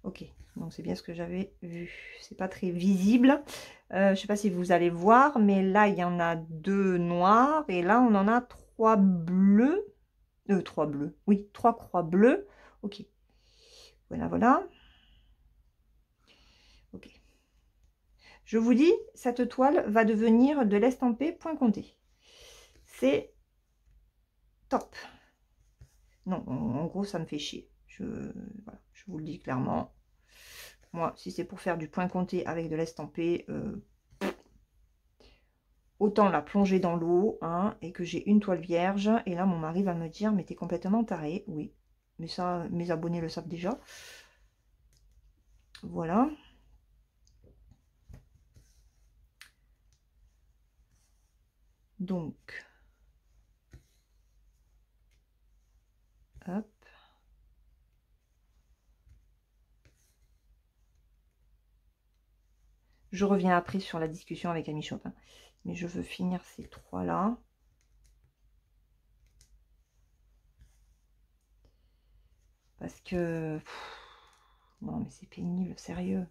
Ok. Donc, c'est bien ce que j'avais vu. C'est pas très visible. Je sais pas si vous allez voir, mais là, il y en a deux noirs. Et là, on en a trois bleus. Trois bleus. Oui, trois croix bleues. Ok. Voilà, voilà. Ok. Je vous dis, cette toile va devenir de l'estampé point compté. C'est top. Non, en gros, ça me fait chier. Voilà, je vous le dis clairement. Moi, si c'est pour faire du point compté avec de l'estampé, autant la plonger dans l'eau, hein, et que j'ai une toile vierge. Et là, mon mari va me dire, mais t'es complètement taré. Oui, mais ça, mes abonnés le savent déjà. Voilà. Donc, hop. Je reviens après sur la discussion avec Ami Chopin. Mais je veux finir ces trois-là. Parce que... non, mais c'est pénible, sérieux.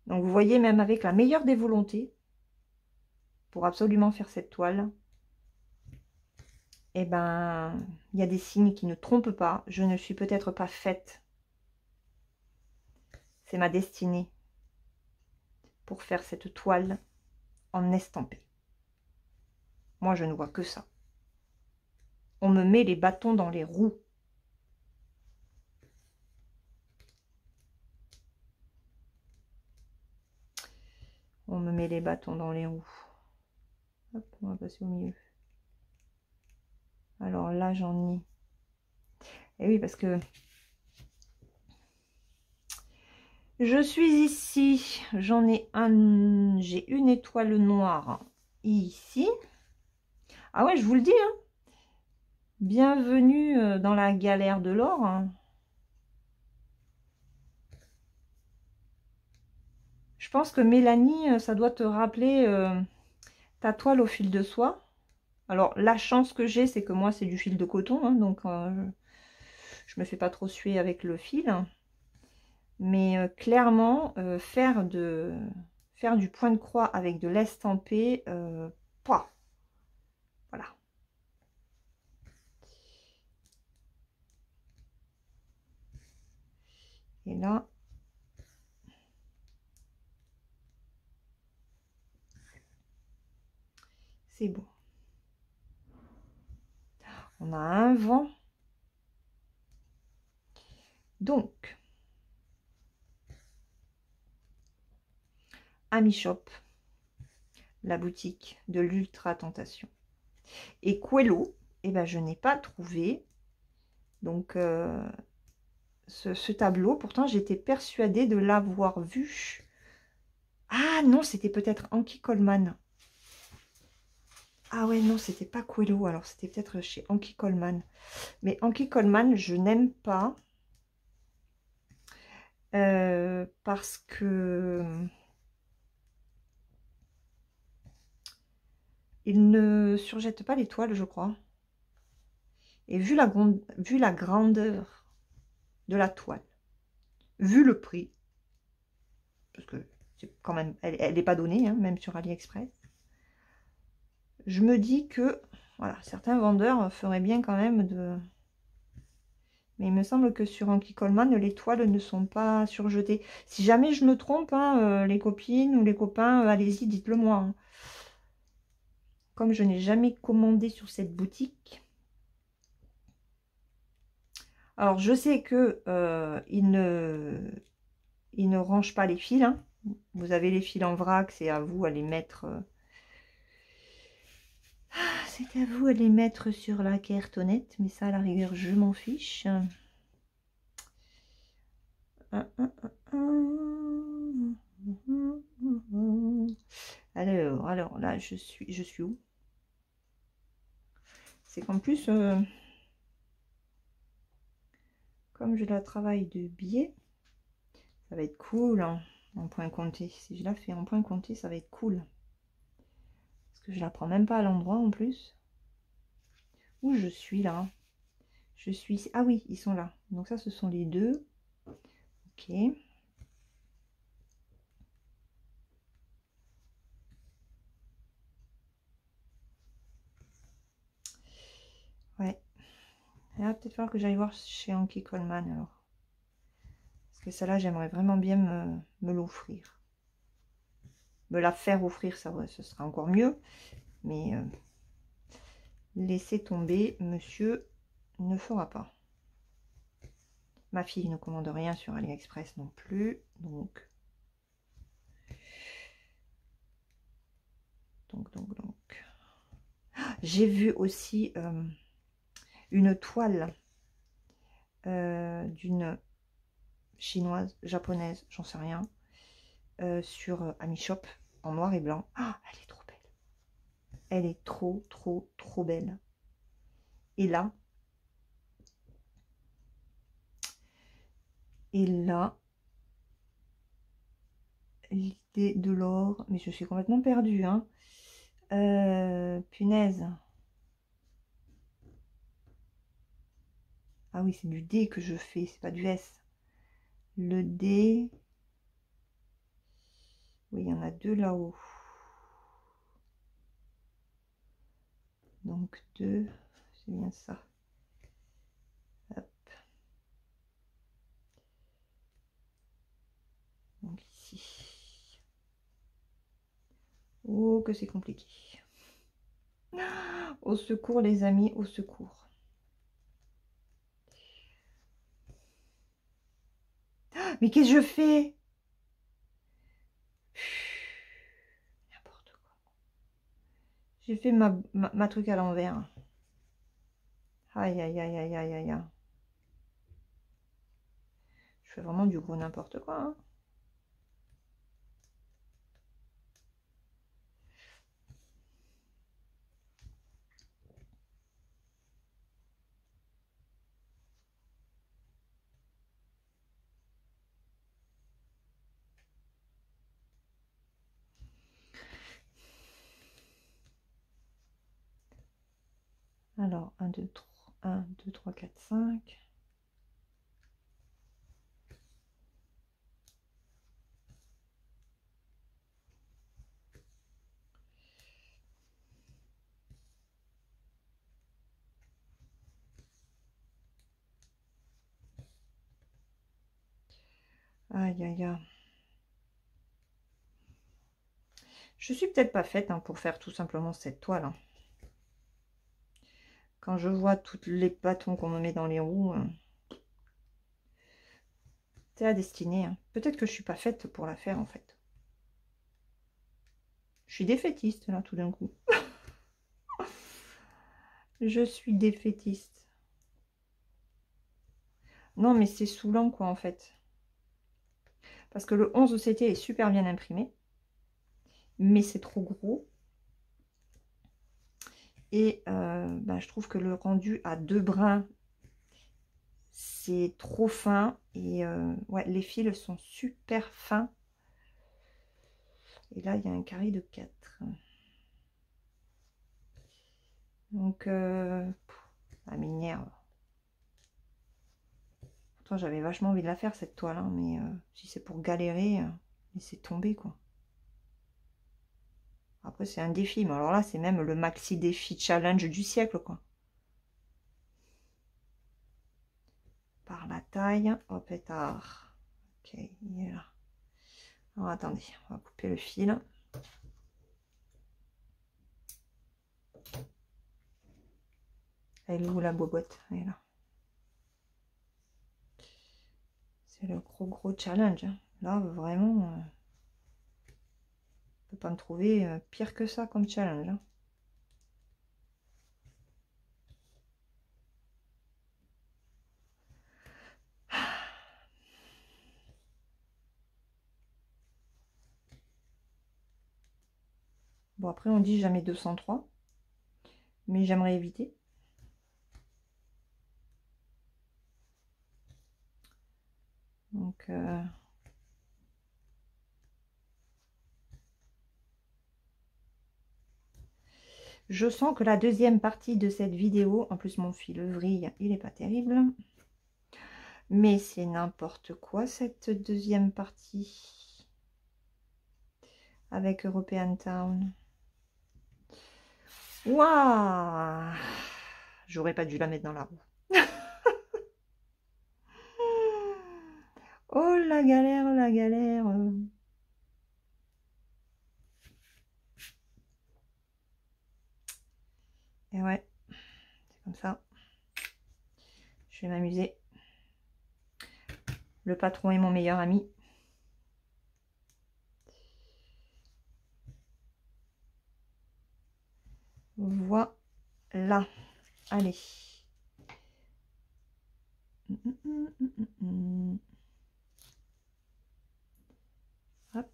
Donc, vous voyez, même avec la meilleure des volontés, pour absolument faire cette toile, eh ben, il y a des signes qui ne trompent pas. Je ne suis peut-être pas faite. C'est ma destinée pour faire cette toile en estampé. Moi, je ne vois que ça. On me met les bâtons dans les roues. On me met les bâtons dans les roues. Hop, on va passer au milieu. Alors là, j'en ai... Et oui, parce que... je suis ici. J'en ai un... J'ai une étoile noire ici. Ah ouais, je vous le dis, hein. Bienvenue dans la galère de l'or. Hein. Je pense que Mélanie, ça doit te rappeler ta toile au fil de soie. Alors, la chance que j'ai, c'est que moi, c'est du fil de coton. Hein, donc, je me fais pas trop suer avec le fil. Mais clairement, faire du point de croix avec de l'estampé, voilà. Et là, c'est beau. On a un vent. Donc, Ami Shop, la boutique de l'Ultra Tentation. Et Quello, eh ben, je n'ai pas trouvé. Donc, ce tableau, pourtant, j'étais persuadée de l'avoir vu. Ah non, c'était peut-être Anki Coleman. Ah ouais, non, c'était pas Quello, alors c'était peut-être chez Anki Coleman. Mais Anki Coleman, je n'aime pas. Parce que il ne surjette pas les toiles, je crois. Et vu la grandeur de la toile, vu le prix, parce que c'est quand même, elle n'est pas donnée, hein, même sur AliExpress, je me dis que voilà, certains vendeurs feraient bien quand même de... Mais il me semble que sur Anki Coleman, les toiles ne sont pas surjetées. Si jamais je me trompe, hein, les copines ou les copains, allez-y, dites-le moi. Hein. Comme je n'ai jamais commandé sur cette boutique. Alors, je sais que il ne range pas les fils. Hein. Vous avez les fils en vrac, c'est à vous à les mettre... c'est à vous à les mettre sur la cartonnette. Mais ça, à la rigueur, je m'en fiche. Alors là, je suis où? C'est qu'en plus, comme je la travaille de biais, ça va être cool hein, en point compté. Si je la fais en point compté, ça va être cool. Parce que je la prends même pas à l'endroit en plus. Où je suis là? Je suis... Ah oui, ils sont là. Donc ça, ce sont les deux. Ok. Ouais. Il va peut-être falloir que j'aille voir chez Anki Coleman alors. Parce que celle-là, j'aimerais vraiment bien me l'offrir. Me la faire offrir, ça, ce sera encore mieux. Mais laisser tomber, monsieur ne fera pas. Ma fille ne commande rien sur AliExpress non plus. Donc. J'ai vu aussi une toile d'une chinoise, japonaise, j'en sais rien, sur AmiShop en noir et blanc. Ah, elle est trop belle. Elle est trop, trop, trop belle. Et là, l'idée de l'or, mais je suis complètement perdue, hein. Punaise. Ah oui, c'est du D que je fais, c'est pas du S. Le D. Oui, il y en a deux là-haut. Donc 2, c'est bien ça. Hop. Donc ici. Oh, que c'est compliqué. Au secours, les amis, au secours. Mais qu'est-ce que je fais? N'importe quoi. J'ai fait ma truc à l'envers. Aïe, aïe, aïe, aïe, aïe, aïe. Je fais vraiment du gros n'importe quoi, hein. Alors, 1, 2, 3, 1, 2, 3, 4, 5. Aïe, aïe, aïe. Je suis peut-être pas faite, hein, pour faire tout simplement cette toile, hein. Quand je vois tous les bâtons qu'on me met dans les roues, c'est la destinée, hein. Peut-être que je suis pas faite pour la faire, en fait. Je suis défaitiste, là, tout d'un coup. Je suis défaitiste. Non, mais c'est saoulant, quoi, en fait. Parce que le 11 OCT est super bien imprimé. Mais c'est trop gros. Et bah, je trouve que le rendu à 2 brins, c'est trop fin. Et ouais, les fils sont super fins. Et là, il y a un carré de 4. Donc, ça m'énerve. Pourtant, j'avais vachement envie de la faire, cette toile, hein, mais si c'est pour galérer, laissez tomber, quoi. Après, c'est un défi, mais alors là, c'est même le maxi défi challenge du siècle, quoi. Par la taille, au pétard. Ok, il est là. Alors, attendez, on va couper le fil. Elle est où la boîte? Elle est là. C'est le gros challenge, hein. Là, vraiment, on peut pas me trouver pire que ça comme challenge, hein. Bon, après, on dit jamais 203, mais j'aimerais éviter. Donc, je sens que la deuxième partie de cette vidéo, en plus mon fil vrille, il est pas terrible. Mais c'est n'importe quoi cette deuxième partie. Avec European Town. Waouh! J'aurais pas dû la mettre dans la roue. Oh la galère, la galère. Et ouais, c'est comme ça. Je vais m'amuser. Le patron est mon meilleur ami. Voilà. Allez. Hop.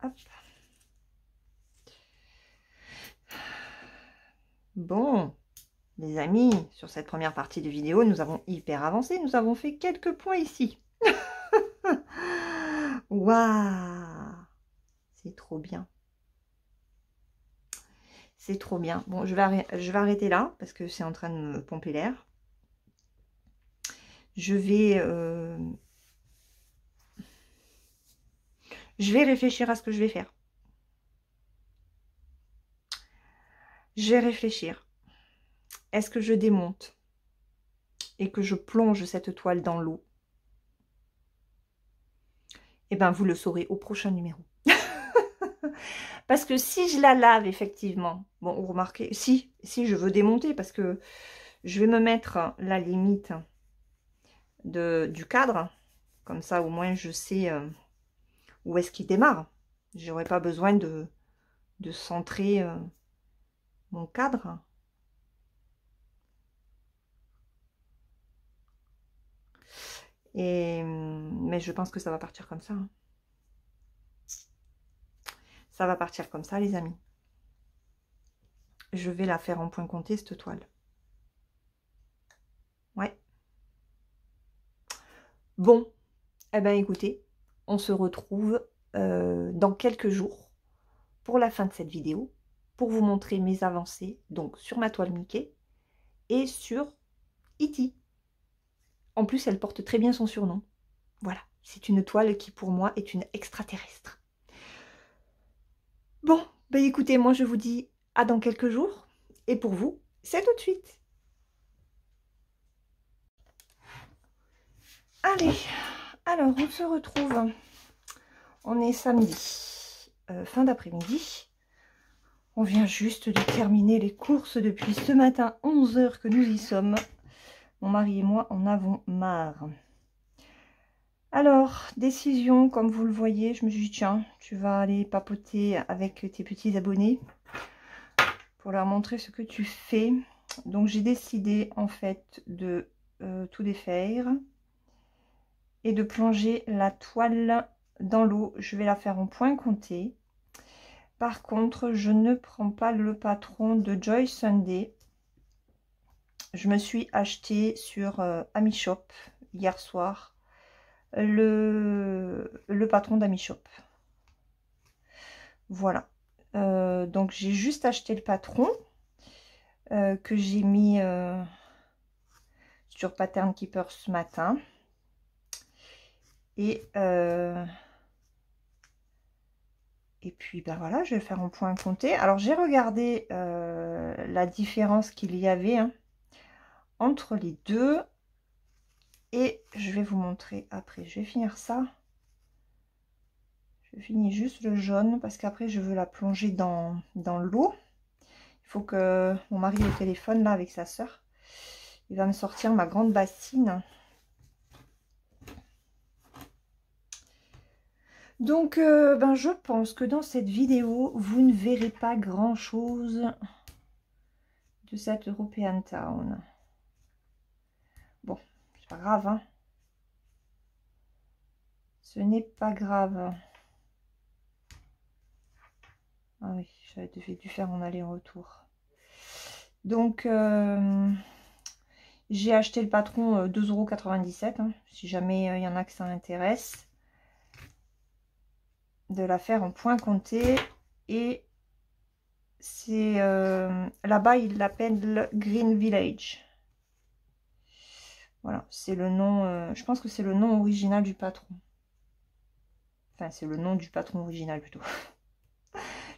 Hop. Bon, les amis, sur cette première partie de vidéo, nous avons hyper avancé. Nous avons fait quelques points ici. Waouh! C'est trop bien. C'est trop bien. Bon, je vais arrêter là parce que c'est en train de me pomper l'air. Je vais réfléchir à ce que je vais faire. Je vais réfléchir. Est-ce que je démonte et que je plonge cette toile dans l'eau? Eh bien, vous le saurez au prochain numéro. Parce que si je la lave, effectivement, bon, vous remarquez, si je veux démonter, parce que je vais me mettre la limite du cadre, comme ça, au moins, je sais où est-ce qu'il démarre. J'aurais pas besoin de centrer mon cadre. Mais je pense que ça va partir comme ça. Hein. Ça va partir comme ça, les amis. Je vais la faire en point compté, cette toile. Ouais. Bon. Eh bien, écoutez, on se retrouve dans quelques jours pour la fin de cette vidéo, pour vous montrer mes avancées, donc sur ma toile Mickey et sur E.T. En plus, elle porte très bien son surnom. Voilà, c'est une toile qui, pour moi, est une extraterrestre. Bon, ben écoutez, moi, je vous dis à dans quelques jours. Et pour vous, c'est tout de suite. Allez, alors, on se retrouve. On est samedi, fin d'après-midi. On vient juste de terminer les courses depuis ce matin, 11 h que nous y sommes. Mon mari et moi en avons marre. Alors, décision, comme vous le voyez, je me suis dit, tiens, tu vas aller papoter avec tes petits abonnés pour leur montrer ce que tu fais. Donc, j'ai décidé, en fait, de tout défaire et de plonger la toile dans l'eau. Je vais la faire en point compté. Par contre, je ne prends pas le patron de Joy Sunday. Je me suis acheté sur AmiShop hier soir le patron d'AmiShop. Voilà. Donc j'ai juste acheté le patron que j'ai mis sur Pattern Keeper ce matin. Et puis ben voilà, je vais faire un point compté. Alors j'ai regardé la différence qu'il y avait hein, entre les deux. Et je vais vous montrer après. Je vais finir ça. Je finis juste le jaune parce qu'après je veux la plonger dans l'eau. Il faut que mon mari au téléphone là avec sa soeur. Il va me sortir ma grande bassine. Donc ben, je pense que dans cette vidéo, vous ne verrez pas grand chose de cette European Town. Bon, c'est pas grave. Hein. Ce n'est pas grave. Ah oui, j'avais dû faire mon aller-retour. Donc, j'ai acheté le patron 2,97 €, hein, si jamais il y en a que ça intéresse. De la faire en point compté. Et c'est là-bas, il l'appelle Green Village. Voilà, c'est le nom, je pense que c'est le nom original du patron. Enfin, c'est le nom du patron original plutôt.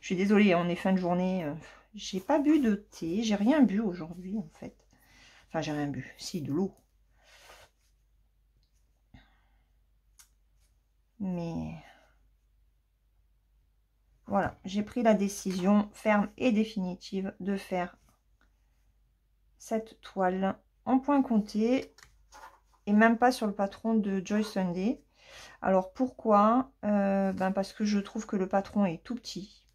Je suis désolée, on est fin de journée. J'ai pas bu de thé, j'ai rien bu aujourd'hui en fait. Enfin, j'ai rien bu, si, de l'eau. Mais voilà, j'ai pris la décision ferme et définitive de faire cette toile en point compté et même pas sur le patron de Joy Sunday. Alors pourquoi? Parce que je trouve que le patron est tout petit,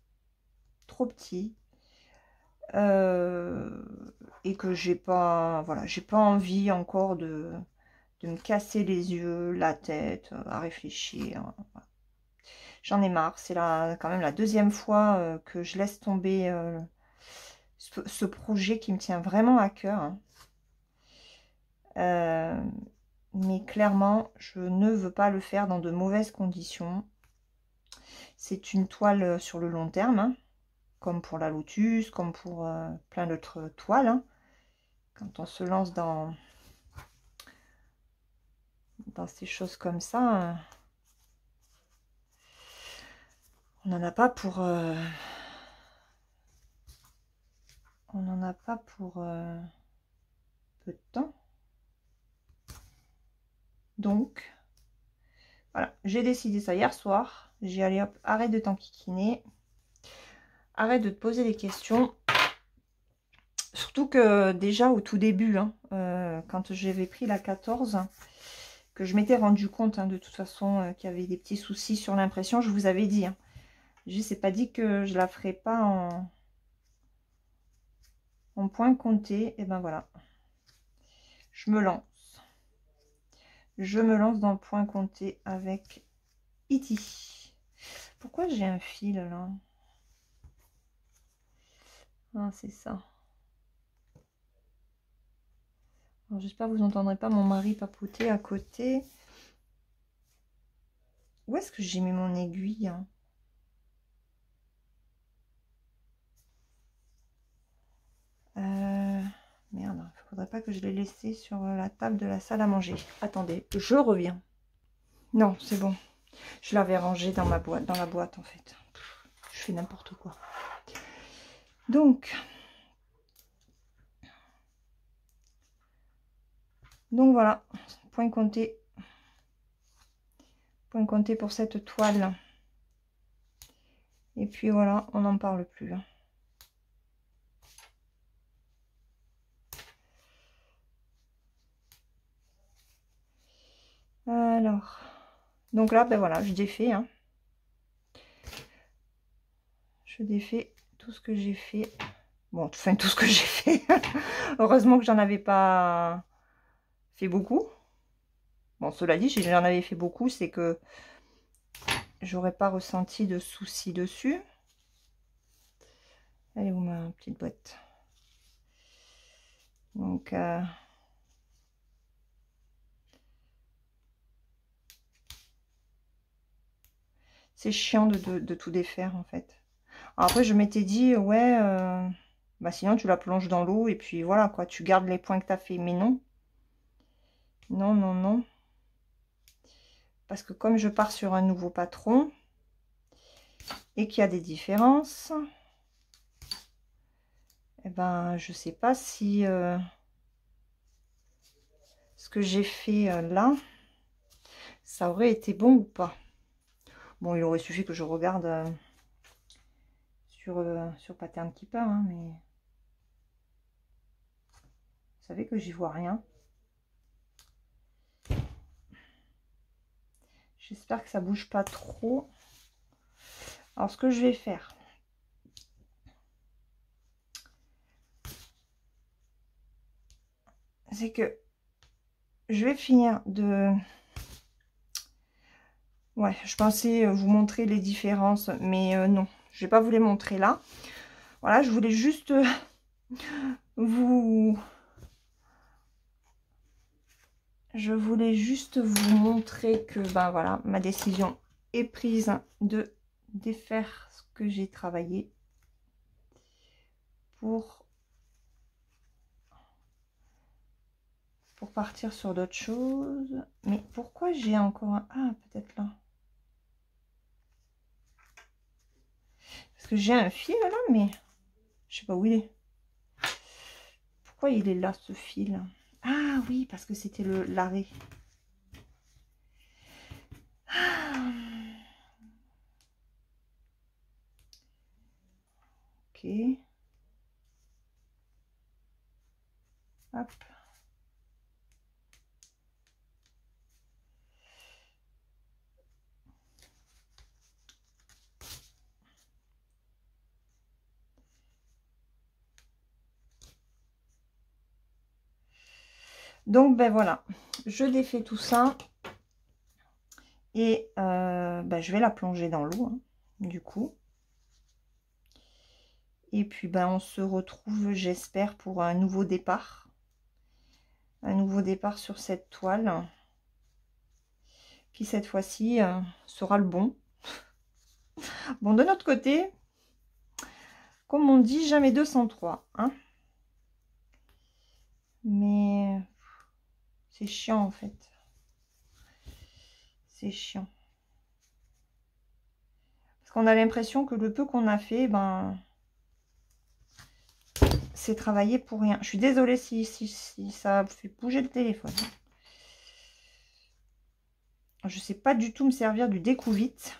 trop petit, et que j'ai pas, voilà, j'ai pas envie encore de me casser les yeux, la tête, à réfléchir. Voilà. J'en ai marre. C'est quand même la deuxième fois que je laisse tomber ce projet qui me tient vraiment à cœur. Hein. Mais clairement, je ne veux pas le faire dans de mauvaises conditions. C'est une toile sur le long terme, hein, comme pour la Lotus, comme pour plein d'autres toiles. Hein. Quand on se lance dans ces choses comme ça, on n'en a pas pour... on n'en a pas pour peu de temps. Donc, voilà, j'ai décidé ça hier soir. J'ai allé hop, arrête de t'enquiquiner. Arrête de te poser des questions. Surtout que déjà au tout début, hein, quand j'avais pris la 14, que je m'étais rendu compte de toute façon qu'il y avait des petits soucis sur l'impression, je vous avais dit. Hein. Je sais pas dit que je la ferai pas en point compté. Et ben voilà. Je me lance. Je me lance dans le point compté avec Iti. Pourquoi j'ai un fil là? Ah, c'est ça. J'espère que vous n'entendrez pas mon mari papoter à côté. Où est-ce que j'ai mis mon aiguille? Merde, il ne faudrait pas que je l'ai laissé sur la table de la salle à manger. Attendez, je reviens. Non, c'est bon. Je l'avais rangé dans ma boîte, dans la boîte en fait. Je fais n'importe quoi. Donc voilà, point compté. Point compté pour cette toile. Et puis voilà, on n'en parle plus. Alors, donc là, ben voilà, je défais. Hein. Je défais tout ce que j'ai fait. Bon, enfin, tout ce que j'ai fait. Heureusement que j'en avais pas fait beaucoup. Bon, cela dit, si j'en avais fait beaucoup, c'est que j'aurais pas ressenti de soucis dessus. Elle est où ma petite boîte? Donc, c'est chiant de tout défaire, en fait. Alors après, je m'étais dit, ouais, bah sinon, tu la plonges dans l'eau et puis voilà, quoi. Tu gardes les points que tu as fait. Mais non. Non, non, non. Parce que comme je pars sur un nouveau patron et qu'il y a des différences, eh ben, je sais pas si ce que j'ai fait là, ça aurait été bon ou pas. Bon, il aurait suffi que je regarde sur Pattern Keeper, hein, mais vous savez que j'y vois rien. J'espère que ça bouge pas trop. Alors, ce que je vais faire, c'est que je vais finir de... Ouais, je pensais vous montrer les différences, mais non, je vais pas vous les montrer là. Voilà, je voulais juste vous... Je voulais juste vous montrer que, ben voilà, ma décision est prise de défaire ce que j'ai travaillé pour partir sur d'autres choses. Mais pourquoi j'ai encore un... Ah, peut-être là. Parce que j'ai un fil là, mais... Je sais pas où il est. Pourquoi il est là, ce fil? Ah oui, parce que c'était l'arrêt. Ah. Ok. Hop. Donc, ben voilà. Je défais tout ça. Et ben, je vais la plonger dans l'eau, hein, du coup. Et puis, ben, on se retrouve, j'espère, pour un nouveau départ. Un nouveau départ sur cette toile. Qui, cette fois-ci, sera le bon. Bon, de notre côté, comme on dit, jamais 203. Hein. Mais c'est chiant, en fait. C'est chiant. Parce qu'on a l'impression que le peu qu'on a fait, ben, c'est travaillé pour rien. Je suis désolée si ça fait bouger le téléphone. Je sais pas du tout me servir du découvite.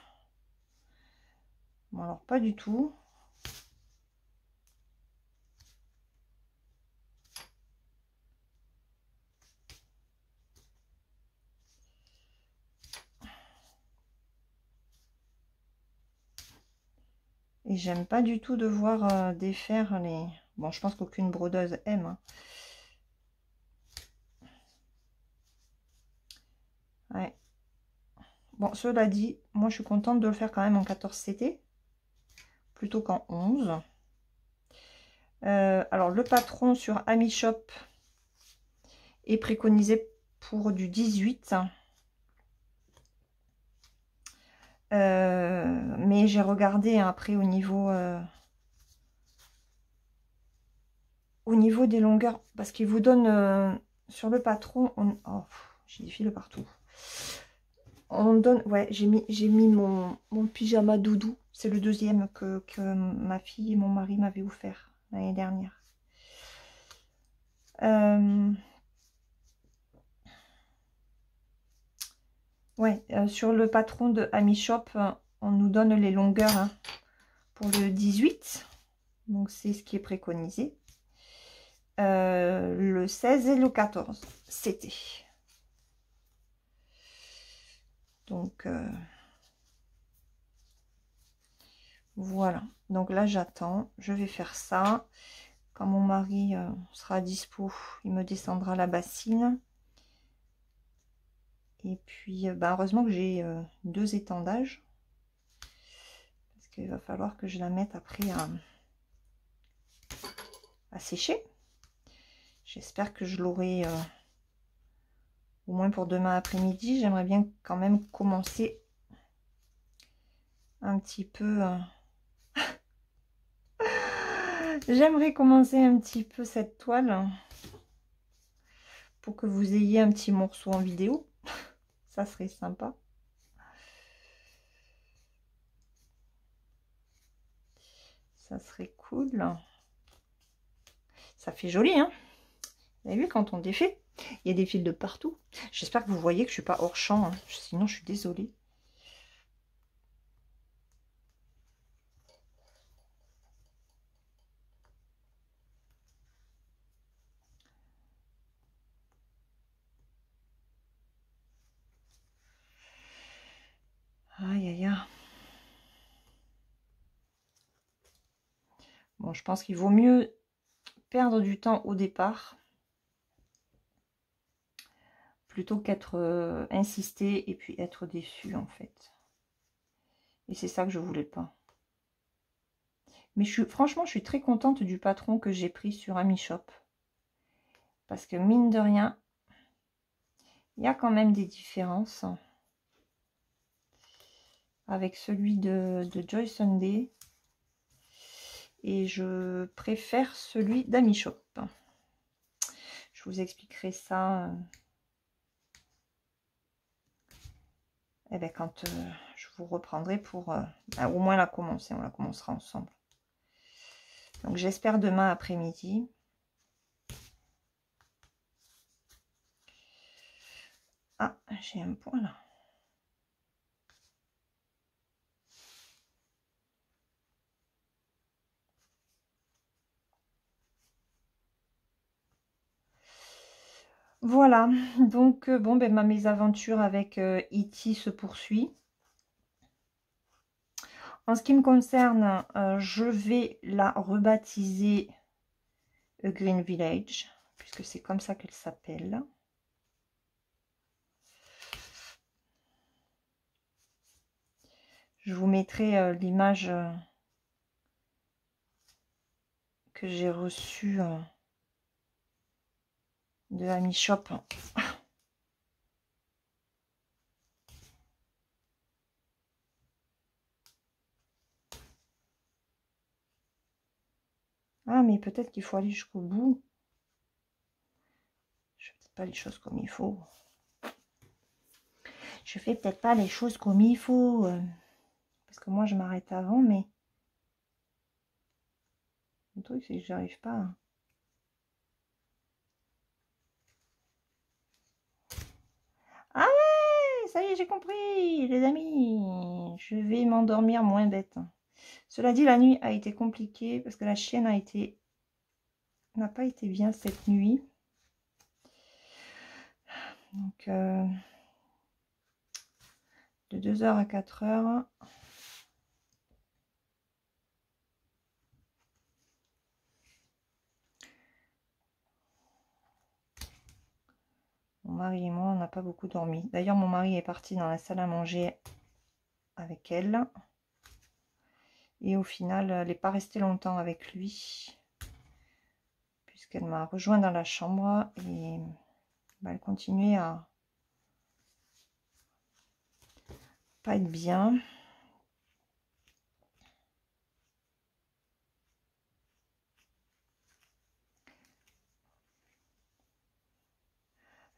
Bon, alors pas du tout. Et j'aime pas du tout devoir défaire les... Bon, je pense qu'aucune brodeuse aime. Hein. Ouais. Bon, cela dit, moi je suis contente de le faire quand même en 14 CT. Plutôt qu'en 11. Alors, le patron sur AmiShop est préconisé pour du 18. Mais j'ai regardé hein, après au niveau des longueurs, parce qu'il vous donne sur le patron, oh, j'ai des fils partout. On donne, ouais, j'ai mis mon pyjama doudou. C'est le deuxième que ma fille et mon mari m'avaient offert l'année dernière. Ouais, sur le patron de AmiShop, on nous donne les longueurs hein, pour le 18. Donc, c'est ce qui est préconisé. Le 16 et le 14, c'était. Donc, voilà. Donc là, j'attends. Je vais faire ça. Quand mon mari sera dispo, il me descendra la bassine. Et puis, bah, heureusement que j'ai 2 étendages. Parce qu'il va falloir que je la mette après à sécher. J'espère que je l'aurai au moins pour demain après-midi. J'aimerais bien quand même commencer un petit peu... J'aimerais commencer un petit peu cette toile pour que vous ayez un petit morceau en vidéo. Ça serait sympa. Ça serait cool. Ça fait joli, hein? Vous avez vu quand on défait? Il y a des fils de partout. J'espère que vous voyez que je ne suis pas hors champ. Hein. Sinon, je suis désolée. Aïe, aïe, aïe. Bon, je pense qu'il vaut mieux perdre du temps au départ plutôt qu'être insisté et puis être déçu, en fait. Et c'est ça que je voulais pas. Mais franchement, je suis très contente du patron que j'ai pris sur AmiShop. Parce que mine de rien, il y a quand même des différences avec celui de Joy Sunday. Et je préfère celui d'AmiShop. Je vous expliquerai ça eh ben, quand je vous reprendrai pour au moins la commencer. On la commencera ensemble. Donc j'espère demain après-midi. Ah, j'ai un point là. Voilà, donc bon, ben, ma mésaventure avec E.T. se poursuit. En ce qui me concerne, je vais la rebaptiser Green Village, puisque c'est comme ça qu'elle s'appelle. Je vous mettrai l'image que j'ai reçue de Ami Shop. Ah, mais peut-être qu'il faut aller jusqu'au bout. Je fais peut-être pas les choses comme il faut. Je fais peut-être pas les choses comme il faut. Parce que moi, je m'arrête avant, mais... Le truc, c'est que j'arrive pas. Ah ouais, ça y est, j'ai compris, les amis. Je vais m'endormir moins bête. Cela dit, la nuit a été compliquée parce que la chienne n'a pas été bien cette nuit. Donc, de 2 h à 4 h. Mon mari et moi, on n'a pas beaucoup dormi. D'ailleurs, mon mari est parti dans la salle à manger avec elle. Et au final, elle n'est pas restée longtemps avec lui. Puisqu'elle m'a rejoint dans la chambre. Et bah, elle continuait à pas être bien.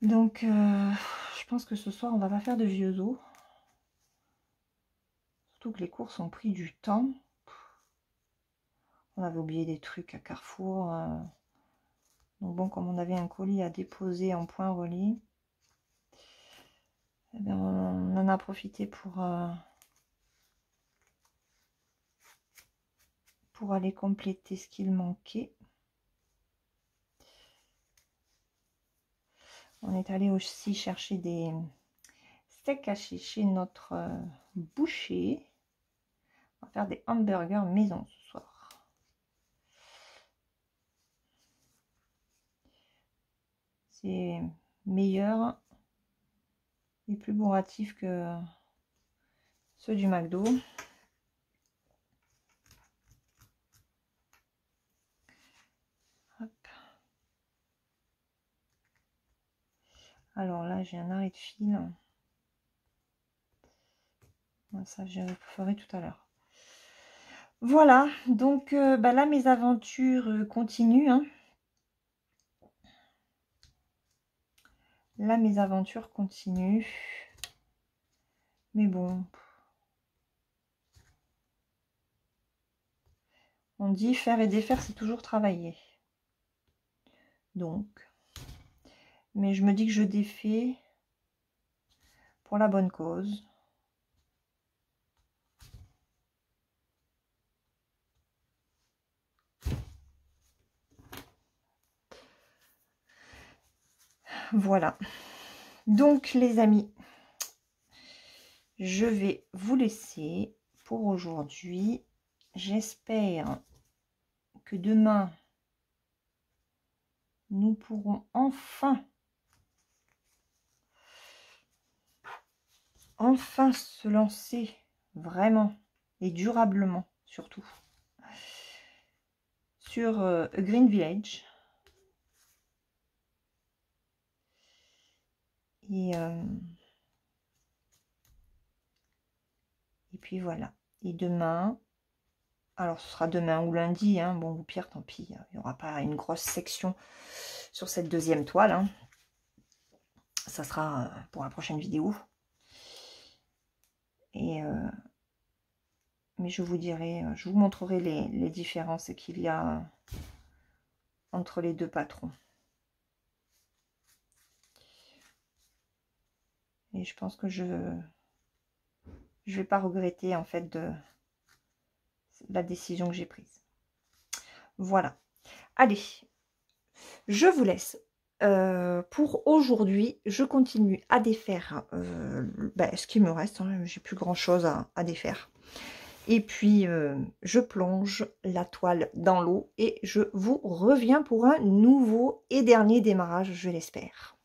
Donc, je pense que ce soir, on va pas faire de vieux os. Surtout que les courses ont pris du temps. On avait oublié des trucs à Carrefour. Donc bon, comme on avait un colis à déposer en point relais, eh bien, on en a profité pour aller compléter ce qu'il manquait. On est allé aussi chercher des steaks hachés chez notre boucher. On va faire des hamburgers maison ce soir. C'est meilleur et plus bourratif que ceux du McDo. Hop. Alors là, j'ai un arrêt de fil. Ça, je ferai tout à l'heure. Voilà, donc bah là, mes aventures continuent. Hein. Là, mes aventures continuent. Mais bon. On dit faire et défaire, c'est toujours travailler. Donc. Mais je me dis que je défais pour la bonne cause. Voilà. Donc, les amis, je vais vous laisser pour aujourd'hui. J'espère que demain, nous pourrons enfin se lancer vraiment et durablement, surtout, sur Green Village. Et puis voilà. Et demain, alors ce sera demain ou lundi, hein, bon, au pire, tant pis, il n'y aura pas une grosse section sur cette deuxième toile. Hein. Ça sera pour la prochaine vidéo. Et mais je vous dirai, je vous montrerai les différences qu'il y a entre les deux patrons. Et je pense que je vais pas regretter en fait de la décision que j'ai prise. Voilà. Allez, je vous laisse. Pour aujourd'hui, je continue à défaire ce qui me reste. Hein, j'ai plus grand chose à défaire. Et puis, je plonge la toile dans l'eau et je vous reviens pour un nouveau et dernier démarrage, je l'espère.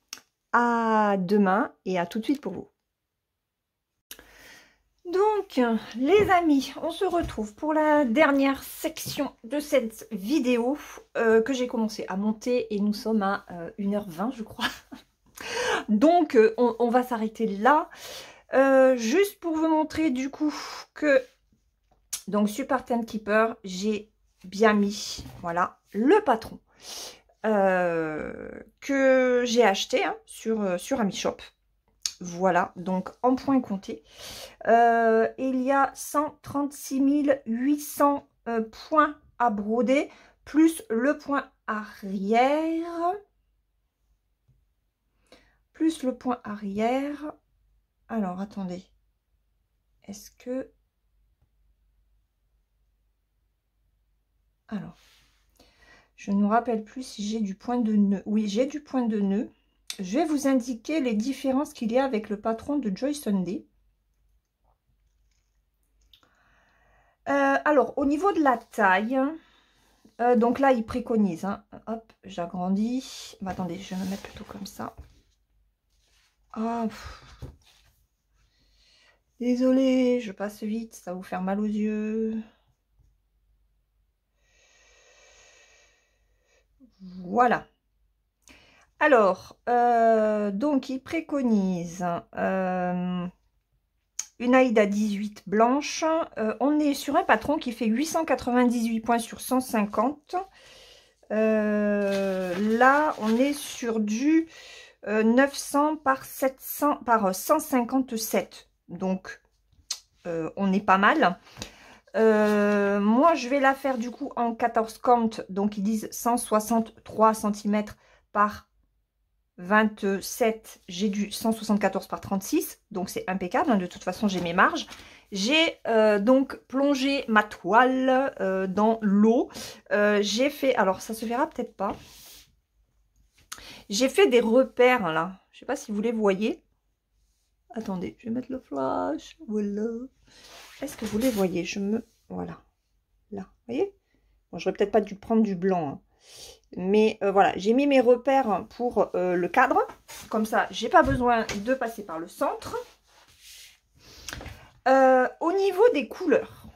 À demain et à tout de suite pour vous. Donc, les amis, on se retrouve pour la dernière section de cette vidéo que j'ai commencé à monter et nous sommes à 1h20, je crois. Donc, on va s'arrêter là. Juste pour vous montrer du coup que, donc, sur Pattern Keeper, j'ai bien mis, voilà, le patron que j'ai acheté hein, sur AmiShop. Voilà, donc en points comptés. Il y a 136 800 points à broder, plus le point arrière. Plus le point arrière. Alors, attendez. Est-ce que... Alors, je ne me rappelle plus si j'ai du point de nœud. Oui, j'ai du point de nœud. Je vais vous indiquer les différences qu'il y a avec le patron de Joy Sunday. Alors, au niveau de la taille, donc là, il préconise. Hein, hop, j'agrandis. Bah, attendez, je vais me mettre plutôt comme ça. Ah, désolée, je passe vite, ça va vous faire mal aux yeux. Voilà. Alors, donc, il préconise une Aïda 18 blanche. On est sur un patron qui fait 898 points sur 150. Là, on est sur du 900 par 700 par 157. Donc, on est pas mal. Moi, je vais la faire du coup en 14 comptes. Donc, ils disent 163 cm par 27, j'ai du 174 par 36, donc c'est impeccable, hein, de toute façon j'ai mes marges. J'ai donc plongé ma toile dans l'eau, j'ai fait, alors ça se verra peut-être pas, j'ai fait des repères là, je sais pas si vous les voyez, attendez, je vais mettre le flash, voilà, est-ce que vous les voyez, voilà, là, vous voyez, bon, j'aurais peut-être pas dû prendre du blanc, hein. Mais voilà, j'ai mis mes repères pour le cadre. Comme ça, j'ai pas besoin de passer par le centre. Au niveau des couleurs.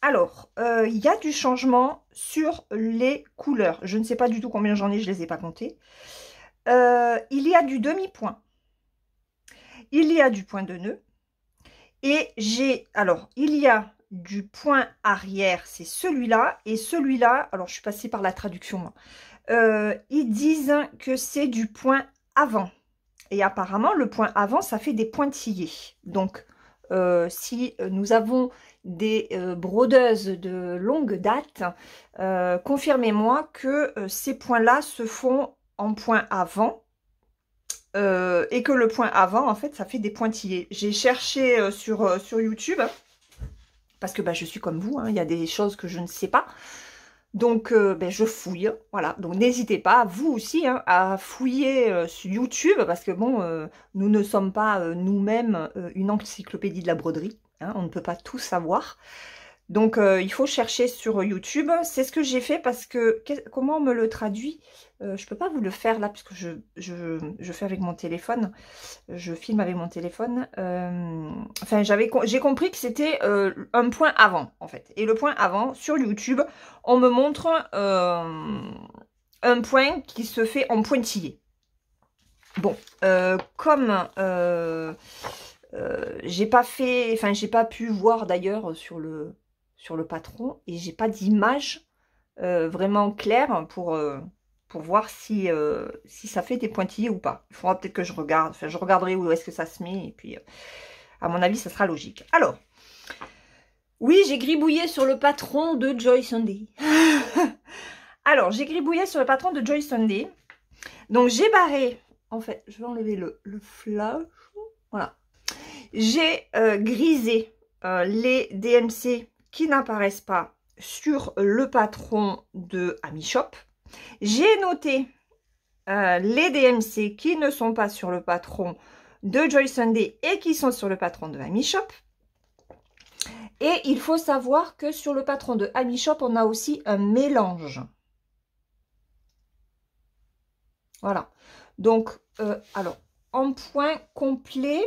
Alors, il y a du changement sur les couleurs. Je ne sais pas du tout combien j'en ai, je ne les ai pas comptées. Il y a du demi-point. Il y a du point de nœud. Et alors, il y a du point arrière, c'est celui-là. Et celui-là, alors je suis passée par la traduction. Ils disent que c'est du point avant. Et apparemment, le point avant, ça fait des pointillés. Donc, si nous avons des brodeuses de longue date, confirmez-moi que ces points-là se font en point avant. Et que le point avant, en fait, ça fait des pointillés. J'ai cherché sur YouTube, parce que je suis comme vous, hein, il y a des choses que je ne sais pas. Donc, je fouille, voilà. Donc, n'hésitez pas, vous aussi, hein, à fouiller sur YouTube, parce que, bon, nous ne sommes pas nous-mêmes une encyclopédie de la broderie, hein, on ne peut pas tout savoir. Donc, il faut chercher sur YouTube. C'est ce que j'ai fait parce que, comment on me le traduit? Je ne peux pas vous le faire là, puisque je fais avec mon téléphone. Je filme avec mon téléphone. Enfin, j'ai compris que c'était un point avant, en fait. Et le point avant, sur YouTube, on me montre un point qui se fait en pointillé. Bon, comme j'ai pas fait, enfin, j'ai pas pu voir d'ailleurs sur le patron, et j'ai pas d'image vraiment claire pour voir si ça fait des pointillés ou pas. Il faudra peut-être que je regarde. Enfin, je regarderai où est-ce que ça se met. Et puis, à mon avis, ça sera logique. Alors, Oui, j'ai gribouillé sur le patron de Joy Sunday. Alors, j'ai gribouillé sur le patron de Joy Sunday. Donc, j'ai barré, en fait, je vais enlever le flash. Voilà. J'ai grisé les DMC qui n'apparaissent pas sur le patron de AmiShop. J'ai noté les DMC qui ne sont pas sur le patron de Joy Sunday et qui sont sur le patron de AmiShop. Et il faut savoir que sur le patron de AmiShop, on a aussi un mélange. Voilà. Donc, alors, en point complet,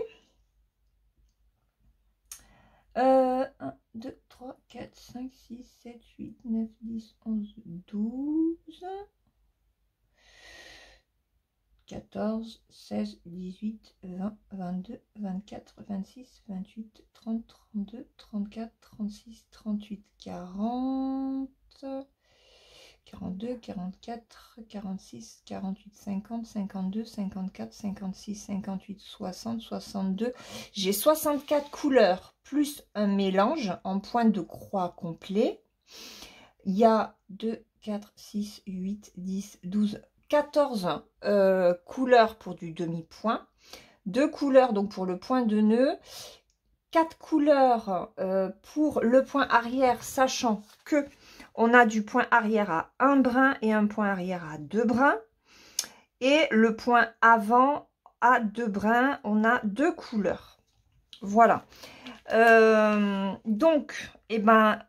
1, 2, 3, 4, 5, 6, 7, 8, 9, 10, 11, 12, 14, 16, 18, 20, 22, 24, 26, 28, 30, 32, 34, 36, 38, 40, 42, 44, 46, 48, 50, 52, 54, 56, 58, 60, 62. J'ai 64 couleurs plus un mélange en point de croix complet. Il y a 2, 4, 6, 8, 10, 12, 14 couleurs pour du demi-point. 2 couleurs donc pour le point de nœud. 4 couleurs pour le point arrière, sachant que on a du point arrière à 1 brin et un point arrière à 2 brins. Et le point avant à 2 brins, on a 2 couleurs. Voilà. Donc, eh ben,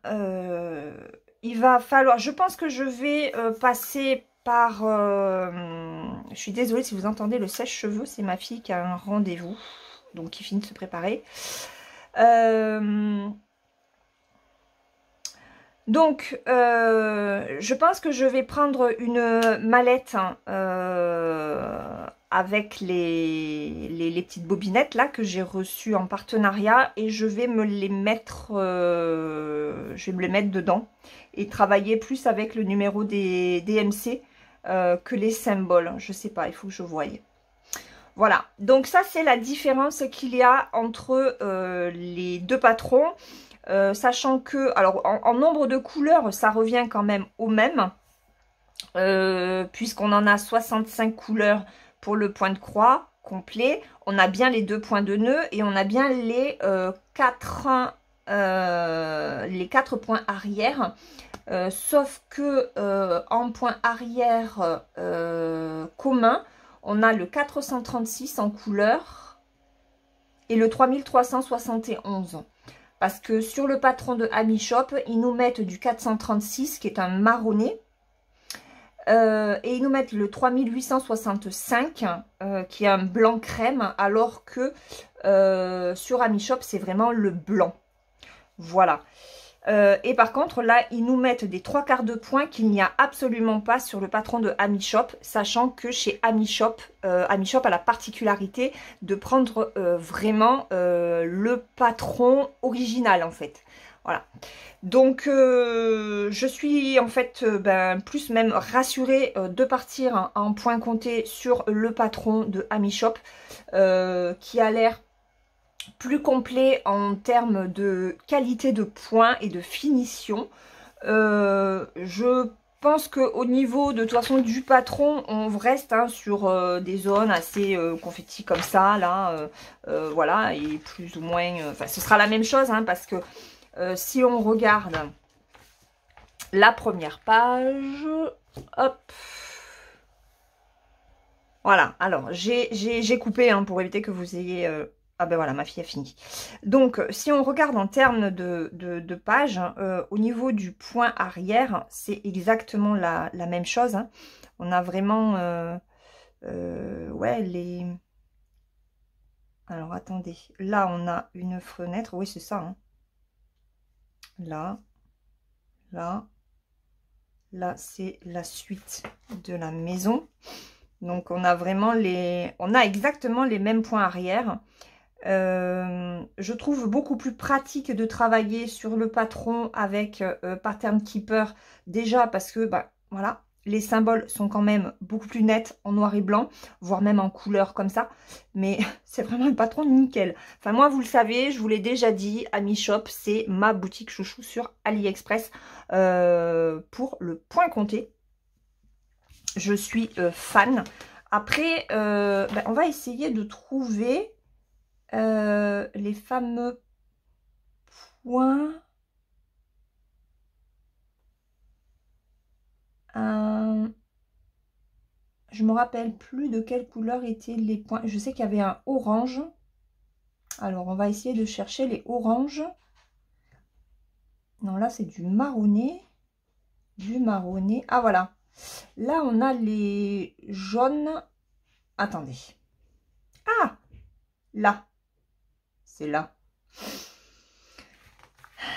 il va falloir... Je pense que je vais passer par... je suis désolée si vous entendez le sèche-cheveux. C'est ma fille qui a un rendez-vous. Donc, qui finit de se préparer. Donc, je pense que je vais prendre une mallette avec les petites bobinettes là que j'ai reçues en partenariat et je vais me les mettre, dedans et travailler plus avec le numéro des DMC que les symboles. Je sais pas, il faut que je voie. Voilà, donc ça c'est la différence qu'il y a entre les deux patrons. Sachant que, alors en nombre de couleurs, ça revient quand même au même, puisqu'on en a 65 couleurs pour le point de croix complet. On a bien les 2 points de nœud et on a bien les 4 points arrière. Sauf que en point arrière commun, on a le 436 en couleur et le 3371. Parce que sur le patron de AmiShop, ils nous mettent du 436 qui est un marronné. Et ils nous mettent le 3865 qui est un blanc crème. Alors que sur AmiShop, c'est vraiment le blanc. Voilà. Et par contre, là, ils nous mettent des 3/4 de points qu'il n'y a absolument pas sur le patron de AmiShop, sachant que chez AmiShop, AmiShop a la particularité de prendre vraiment le patron original, en fait. Voilà. Donc, je suis en fait plus même rassurée de partir en point compté sur le patron de AmiShop, qui a l'air plus complet en termes de qualité de points et de finition. Je pense qu'au niveau de toute façon du patron, on reste sur des zones assez confetti comme ça, là, voilà, et plus ou moins, enfin ce sera la même chose, parce que si on regarde la première page, hop, voilà, alors j'ai coupé pour éviter que vous ayez... Ah ben voilà, ma fille a fini. Donc, si on regarde en termes de pages, au niveau du point arrière, c'est exactement la même chose. On a vraiment, ouais, les... Alors, attendez. Là, on a une fenêtre. Oui, c'est ça. Là, là, là, c'est la suite de la maison. Donc, on a vraiment les... On a exactement les mêmes points arrière. Je trouve beaucoup plus pratique de travailler sur le patron avec Pattern Keeper, déjà parce que voilà, les symboles sont quand même beaucoup plus nets en noir et blanc, voire même en couleur comme ça. Mais c'est vraiment un patron nickel. Enfin, moi, vous le savez, je vous l'ai déjà dit, AmiShop, c'est ma boutique chouchou sur AliExpress pour le point compté. Je suis fan. Après, ben, on va essayer de trouver les fameux points. Je me rappelle plus de quelle couleur étaient les points. Je sais qu'il y avait un orange. Alors, on va essayer de chercher les oranges. Non, là, c'est du marronné. Du marronné. Ah, voilà. Là, on a les jaunes. Attendez. Ah, là. C'est là.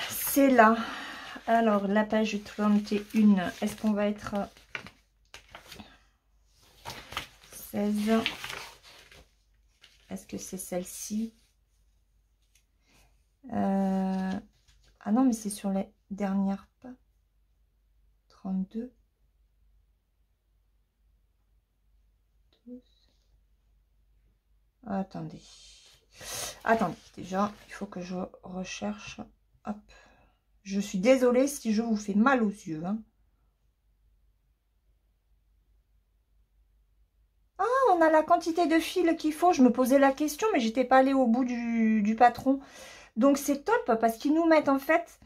C'est là. Alors, la page 31. Est-ce qu'on va être 16? Est-ce que c'est celle-ci? Ah non, mais c'est sur les dernières pas. 32. Attendez. Attendez, déjà, il faut que je recherche. Hop. Je suis désolée si je vous fais mal aux yeux. Hein. Ah, on a la quantité de fils qu'il faut. Je me posais la question, mais j'étais pas allée au bout du patron. Donc, c'est top parce qu'ils nous mettent en fait...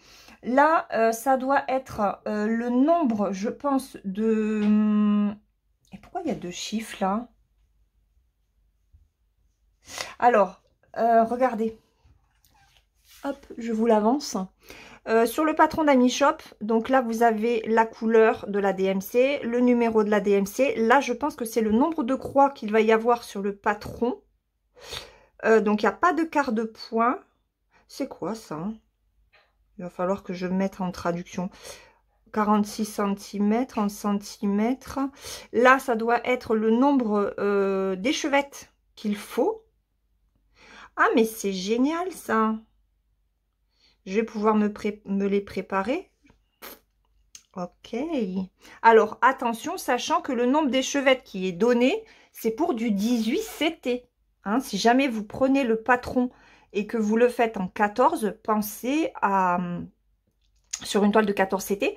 Là, ça doit être le nombre, je pense, de... Et pourquoi il y a 2 chiffres là? Alors, regardez. Hop, je vous l'avance. Sur le patron d'AmiShop, donc là, vous avez la couleur de la DMC, le numéro de la DMC. Là, je pense que c'est le nombre de croix qu'il va y avoir sur le patron. Donc, il n'y a pas de quart de point. C'est quoi ça? Il va falloir que je mette en traduction. 46 cm, en centimètres. Là, ça doit être le nombre d'échevettes qu'il faut. Ah, mais c'est génial, ça. Je vais pouvoir me les préparer. Ok. Alors, attention, sachant que le nombre d'échevettes qui est donné, c'est pour du 18 CT. Hein, si jamais vous prenez le patron et que vous le faites en 14, pensez à... Sur une toile de 14 CT,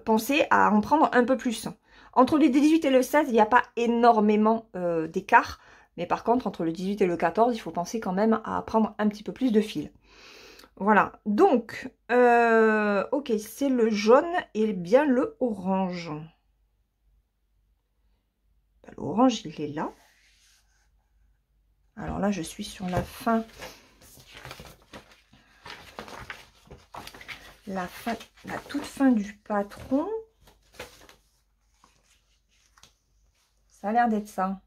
pensez à en prendre un peu plus. Entre le 18 et le 16, il n'y a pas énormément d'écart. Mais par contre, entre le 18 et le 14, il faut penser quand même à prendre un petit peu plus de fil. Voilà. Donc, ok, c'est le jaune et bien le orange. Ben, l'orange, il est là. Alors là, je suis sur la fin. La toute fin du patron. Ça a l'air d'être ça.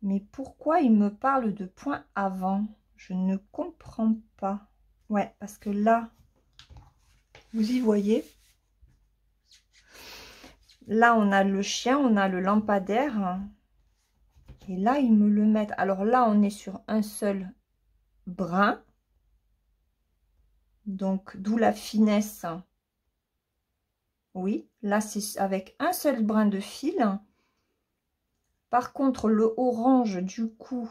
Mais pourquoi il me parle de point avant? Je ne comprends pas. Ouais, parce que là, vous y voyez. Là, on a le chien, on a le lampadaire. Et là, ils me le mettent. Alors là, on est sur un seul brin. Donc, d'où la finesse. Oui, là, c'est avec un seul brin de fil. Par contre, le orange, du coup,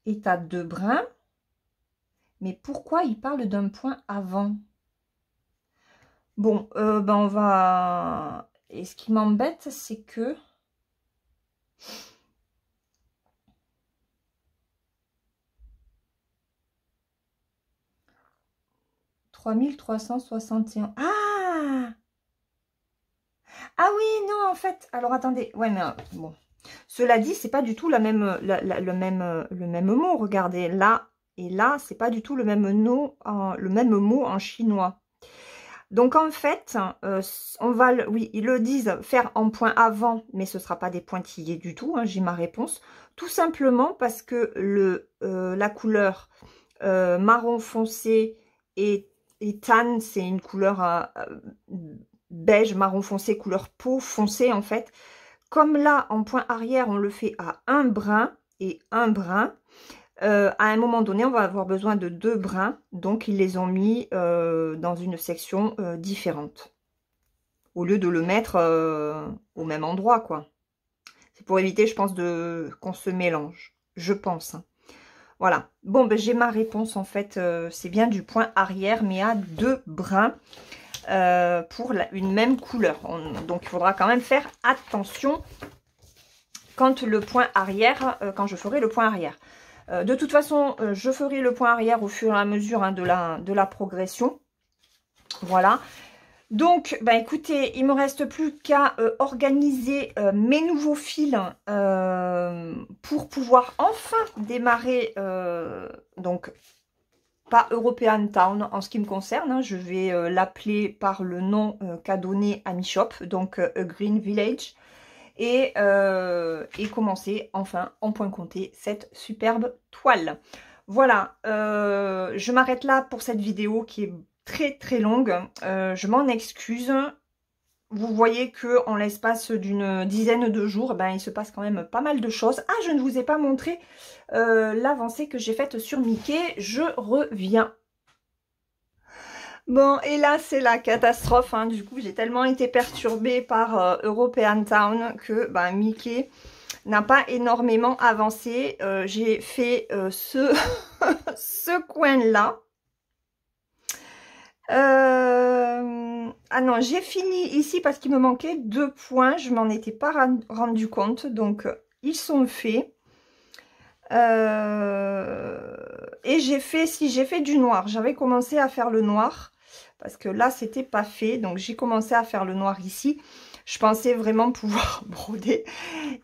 est à 2 brins. Mais pourquoi il parle d'un point avant? Bon, ben on va... Et ce qui m'embête, c'est que... « 3361 ». Ah! Ah oui, non, en fait... Alors, attendez. Ouais, mais bon. Cela dit, c'est pas du tout le même mot. Regardez, là et là, c'est pas du tout le même mot en chinois. Donc, en fait, on va... Oui, ils le disent, faire en point avant, mais ce sera pas des pointillés du tout. Hein, j'ai ma réponse. Tout simplement parce que la couleur marron foncé et tan, c'est une couleur beige, marron foncé, couleur peau foncée, en fait. Comme là, en point arrière, on le fait à un brin et un brin. À un moment donné, on va avoir besoin de 2 brins, donc ils les ont mis dans une section différente. Au lieu de le mettre au même endroit, quoi. C'est pour éviter, je pense, qu'on se mélange. Je pense. Hein. Voilà. Bon, ben, j'ai ma réponse, en fait. C'est bien du point arrière, mais à 2 brins pour une même couleur. Donc, il faudra quand même faire attention quand le point arrière, quand je ferai le point arrière. De toute façon, je ferai le point arrière au fur et à mesure hein, de la progression. Voilà. Donc, bah écoutez, il me reste plus qu'à organiser mes nouveaux fils pour pouvoir enfin démarrer, donc pas European Town en ce qui me concerne. Hein, je vais l'appeler par le nom qu'a donné Amishop, donc A Green Village, et commencer enfin en point compté cette superbe toile. Voilà, je m'arrête là pour cette vidéo qui est très longue. Je m'en excuse. Vous voyez que en l'espace d'une dizaine de jours, ben, il se passe quand même pas mal de choses. Ah, je ne vous ai pas montré l'avancée que j'ai faite sur Mickey. Je reviens. Bon, et là, c'est la catastrophe. Hein. Du coup, j'ai tellement été perturbée par European Town que ben, Mickey n'a pas énormément avancé. J'ai fait ce coin-là. Ah non, j'ai fini ici parce qu'il me manquait 2 points. Je m'en étais pas rendu compte. Donc, ils sont faits. Et j'ai fait du noir. J'avais commencé à faire le noir. Parce que là, c'était pas fait. Donc, j'ai commencé à faire le noir ici. Je pensais vraiment pouvoir broder.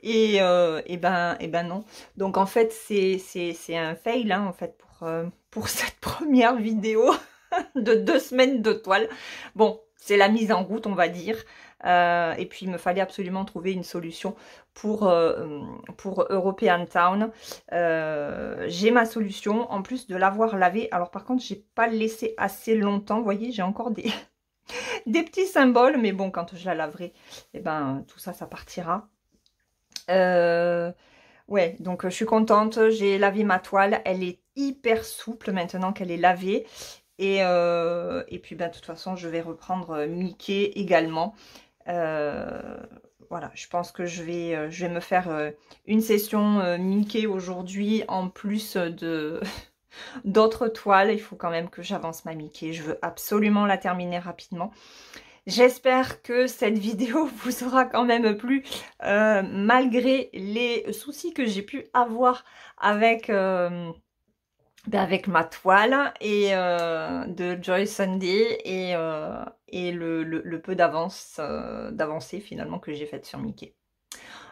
Et ben non. Donc, en fait, c'est un fail, hein, en fait, pour cette première vidéo de 2 semaines de toile. Bon, c'est la mise en route, on va dire. Et puis, il me fallait absolument trouver une solution pour European Town. J'ai ma solution, en plus de l'avoir lavé. Alors, par contre, j'ai pas laissé assez longtemps. Vous voyez, j'ai encore des, des petits symboles. Mais bon, quand je la laverai, eh ben, tout ça, ça partira. Ouais, donc je suis contente. J'ai lavé ma toile. Elle est hyper souple maintenant qu'elle est lavée. Et puis, ben, de toute façon, je vais reprendre Mickey également. Voilà, je pense que je vais me faire une session Mickey aujourd'hui en plus d'autres toiles. Il faut quand même que j'avance ma Mickey. Je veux absolument la terminer rapidement. J'espère que cette vidéo vous aura quand même plu, malgré les soucis que j'ai pu avoir avec... avec ma toile et de Joy Sunday et le peu d'avancée finalement que j'ai faite sur Mickey.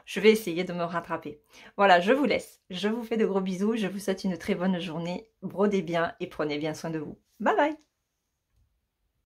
Je vais essayer de me rattraper. Voilà, je vous laisse. Je vous fais de gros bisous. Je vous souhaite une très bonne journée. Brodez bien et prenez bien soin de vous. Bye bye!